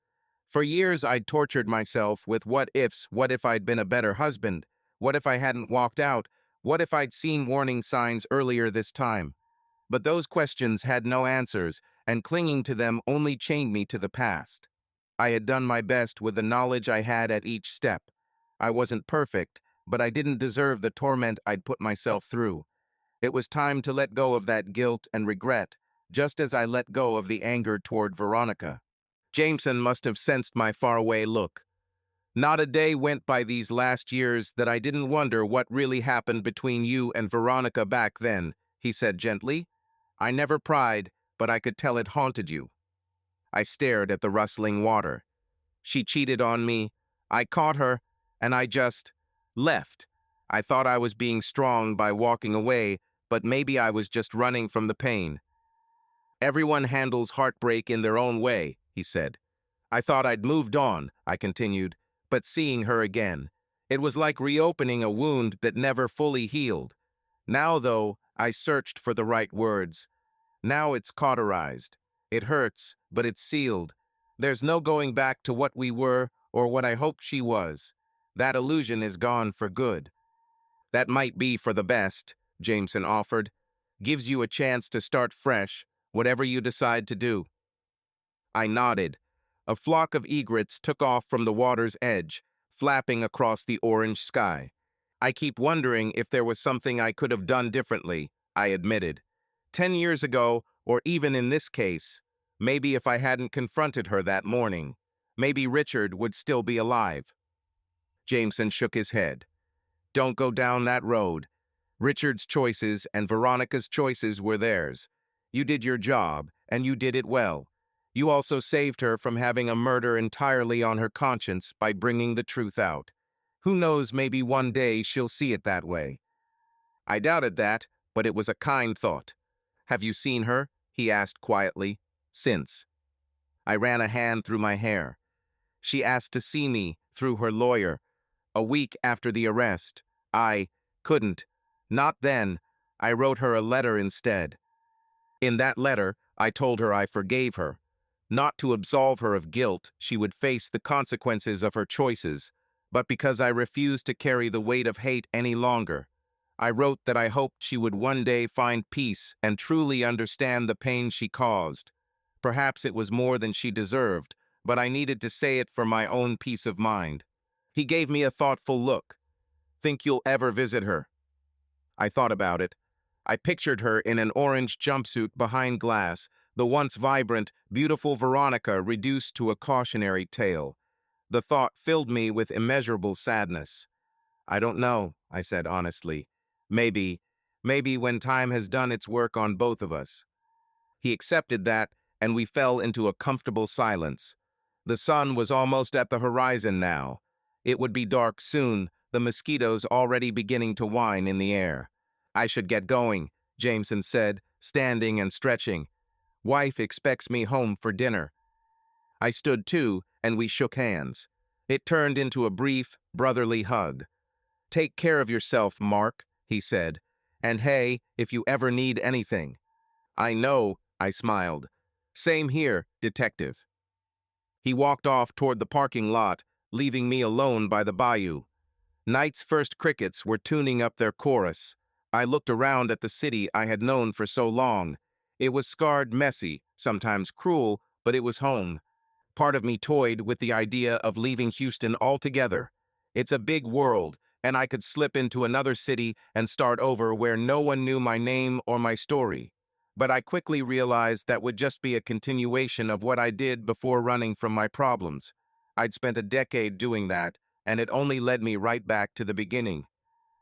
For years, I'd tortured myself with what ifs. What if I'd been a better husband? What if I hadn't walked out? What if I'd seen warning signs earlier this time? But those questions had no answers, and clinging to them only chained me to the past. I had done my best with the knowledge I had at each step. I wasn't perfect, but I didn't deserve the torment I'd put myself through. It was time to let go of that guilt and regret, just as I let go of the anger toward Veronica. Jameson must have sensed my faraway look. Not a day went by these last years that I didn't wonder what really happened between you and Veronica back then, he said gently. I never pried, but I could tell it haunted you. I stared at the rustling water. She cheated on me. I caught her, and I just left. I thought I was being strong by walking away, but maybe I was just running from the pain. Everyone handles heartbreak in their own way, he said. I thought I'd moved on, I continued, but seeing her again. It was like reopening a wound that never fully healed. Now, though, I searched for the right words. Now it's cauterized. It hurts, but it's sealed. There's no going back to what we were or what I hoped she was. That illusion is gone for good. That might be for the best, Jameson offered. Gives you a chance to start fresh, whatever you decide to do. I nodded. A flock of egrets took off from the water's edge, flapping across the orange sky. I keep wondering if there was something I could have done differently, I admitted. 10 years ago, or even in this case, maybe if I hadn't confronted her that morning, maybe Richard would still be alive. Jameson shook his head. Don't go down that road. Richard's choices and Veronica's choices were theirs. You did your job, and you did it well. You also saved her from having a murder entirely on her conscience by bringing the truth out. Who knows, maybe one day she'll see it that way. I doubted that, but it was a kind thought. Have you seen her? He asked quietly. Since. I ran a hand through my hair. She asked to see me through her lawyer. A week after the arrest. I couldn't. Not then. I wrote her a letter instead. In that letter, I told her I forgave her. Not to absolve her of guilt, she would face the consequences of her choices, but because I refused to carry the weight of hate any longer. I wrote that I hoped she would one day find peace and truly understand the pain she caused. Perhaps it was more than she deserved, but I needed to say it for my own peace of mind. He gave me a thoughtful look. Think you'll ever visit her? I thought about it. I pictured her in an orange jumpsuit behind glass, the once vibrant, beautiful Veronica reduced to a cautionary tale. The thought filled me with immeasurable sadness. I don't know, I said honestly. Maybe when time has done its work on both of us. He accepted that, and we fell into a comfortable silence. The sun was almost at the horizon now. It would be dark soon, the mosquitoes already beginning to whine in the air. I should get going, Jameson said, standing and stretching. Wife expects me home for dinner. I stood too, and we shook hands. It turned into a brief, brotherly hug. Take care of yourself, Mark, he said. And hey, if you ever need anything. I know, I smiled. Same here, detective. He walked off toward the parking lot, leaving me alone by the bayou. Night's first crickets were tuning up their chorus. I looked around at the city I had known for so long. It was scarred, messy, sometimes cruel, but it was home. Part of me toyed with the idea of leaving Houston altogether. It's a big world, and I could slip into another city and start over where no one knew my name or my story. But I quickly realized that would just be a continuation of what I did before running from my problems. I'd spent a decade doing that, and it only led me right back to the beginning.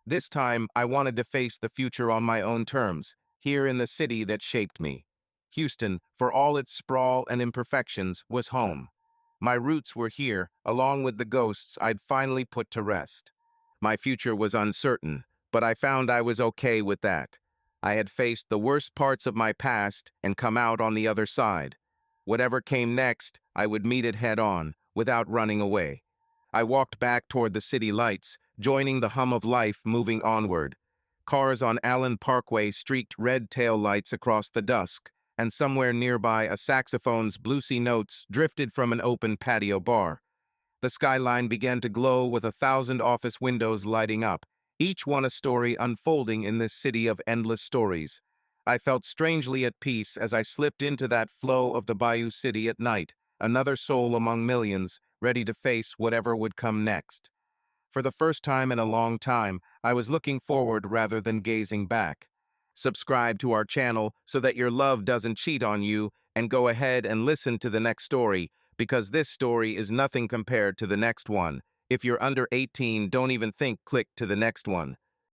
This time, I wanted to face the future on my own terms, here in the city that shaped me. Houston, for all its sprawl and imperfections, was home. My roots were here, along with the ghosts I'd finally put to rest. My future was uncertain, but I found I was okay with that. I had faced the worst parts of my past and come out on the other side. Whatever came next, I would meet it head-on, without running away. I walked back toward the city lights, joining the hum of life moving onward. Cars on Allen Parkway streaked red tail lights across the dusk, and somewhere nearby a saxophone's bluesy notes drifted from an open patio bar. The skyline began to glow with 1,000 office windows lighting up, each one a story unfolding in this city of endless stories. I felt strangely at peace as I slipped into that flow of the Bayou City at night, another soul among millions, ready to face whatever would come next. For the first time in a long time, I was looking forward rather than gazing back. Subscribe to our channel so that your love doesn't cheat on you, and go ahead and listen to the next story, because this story is nothing compared to the next one. If you're under 18, don't even think click to the next one.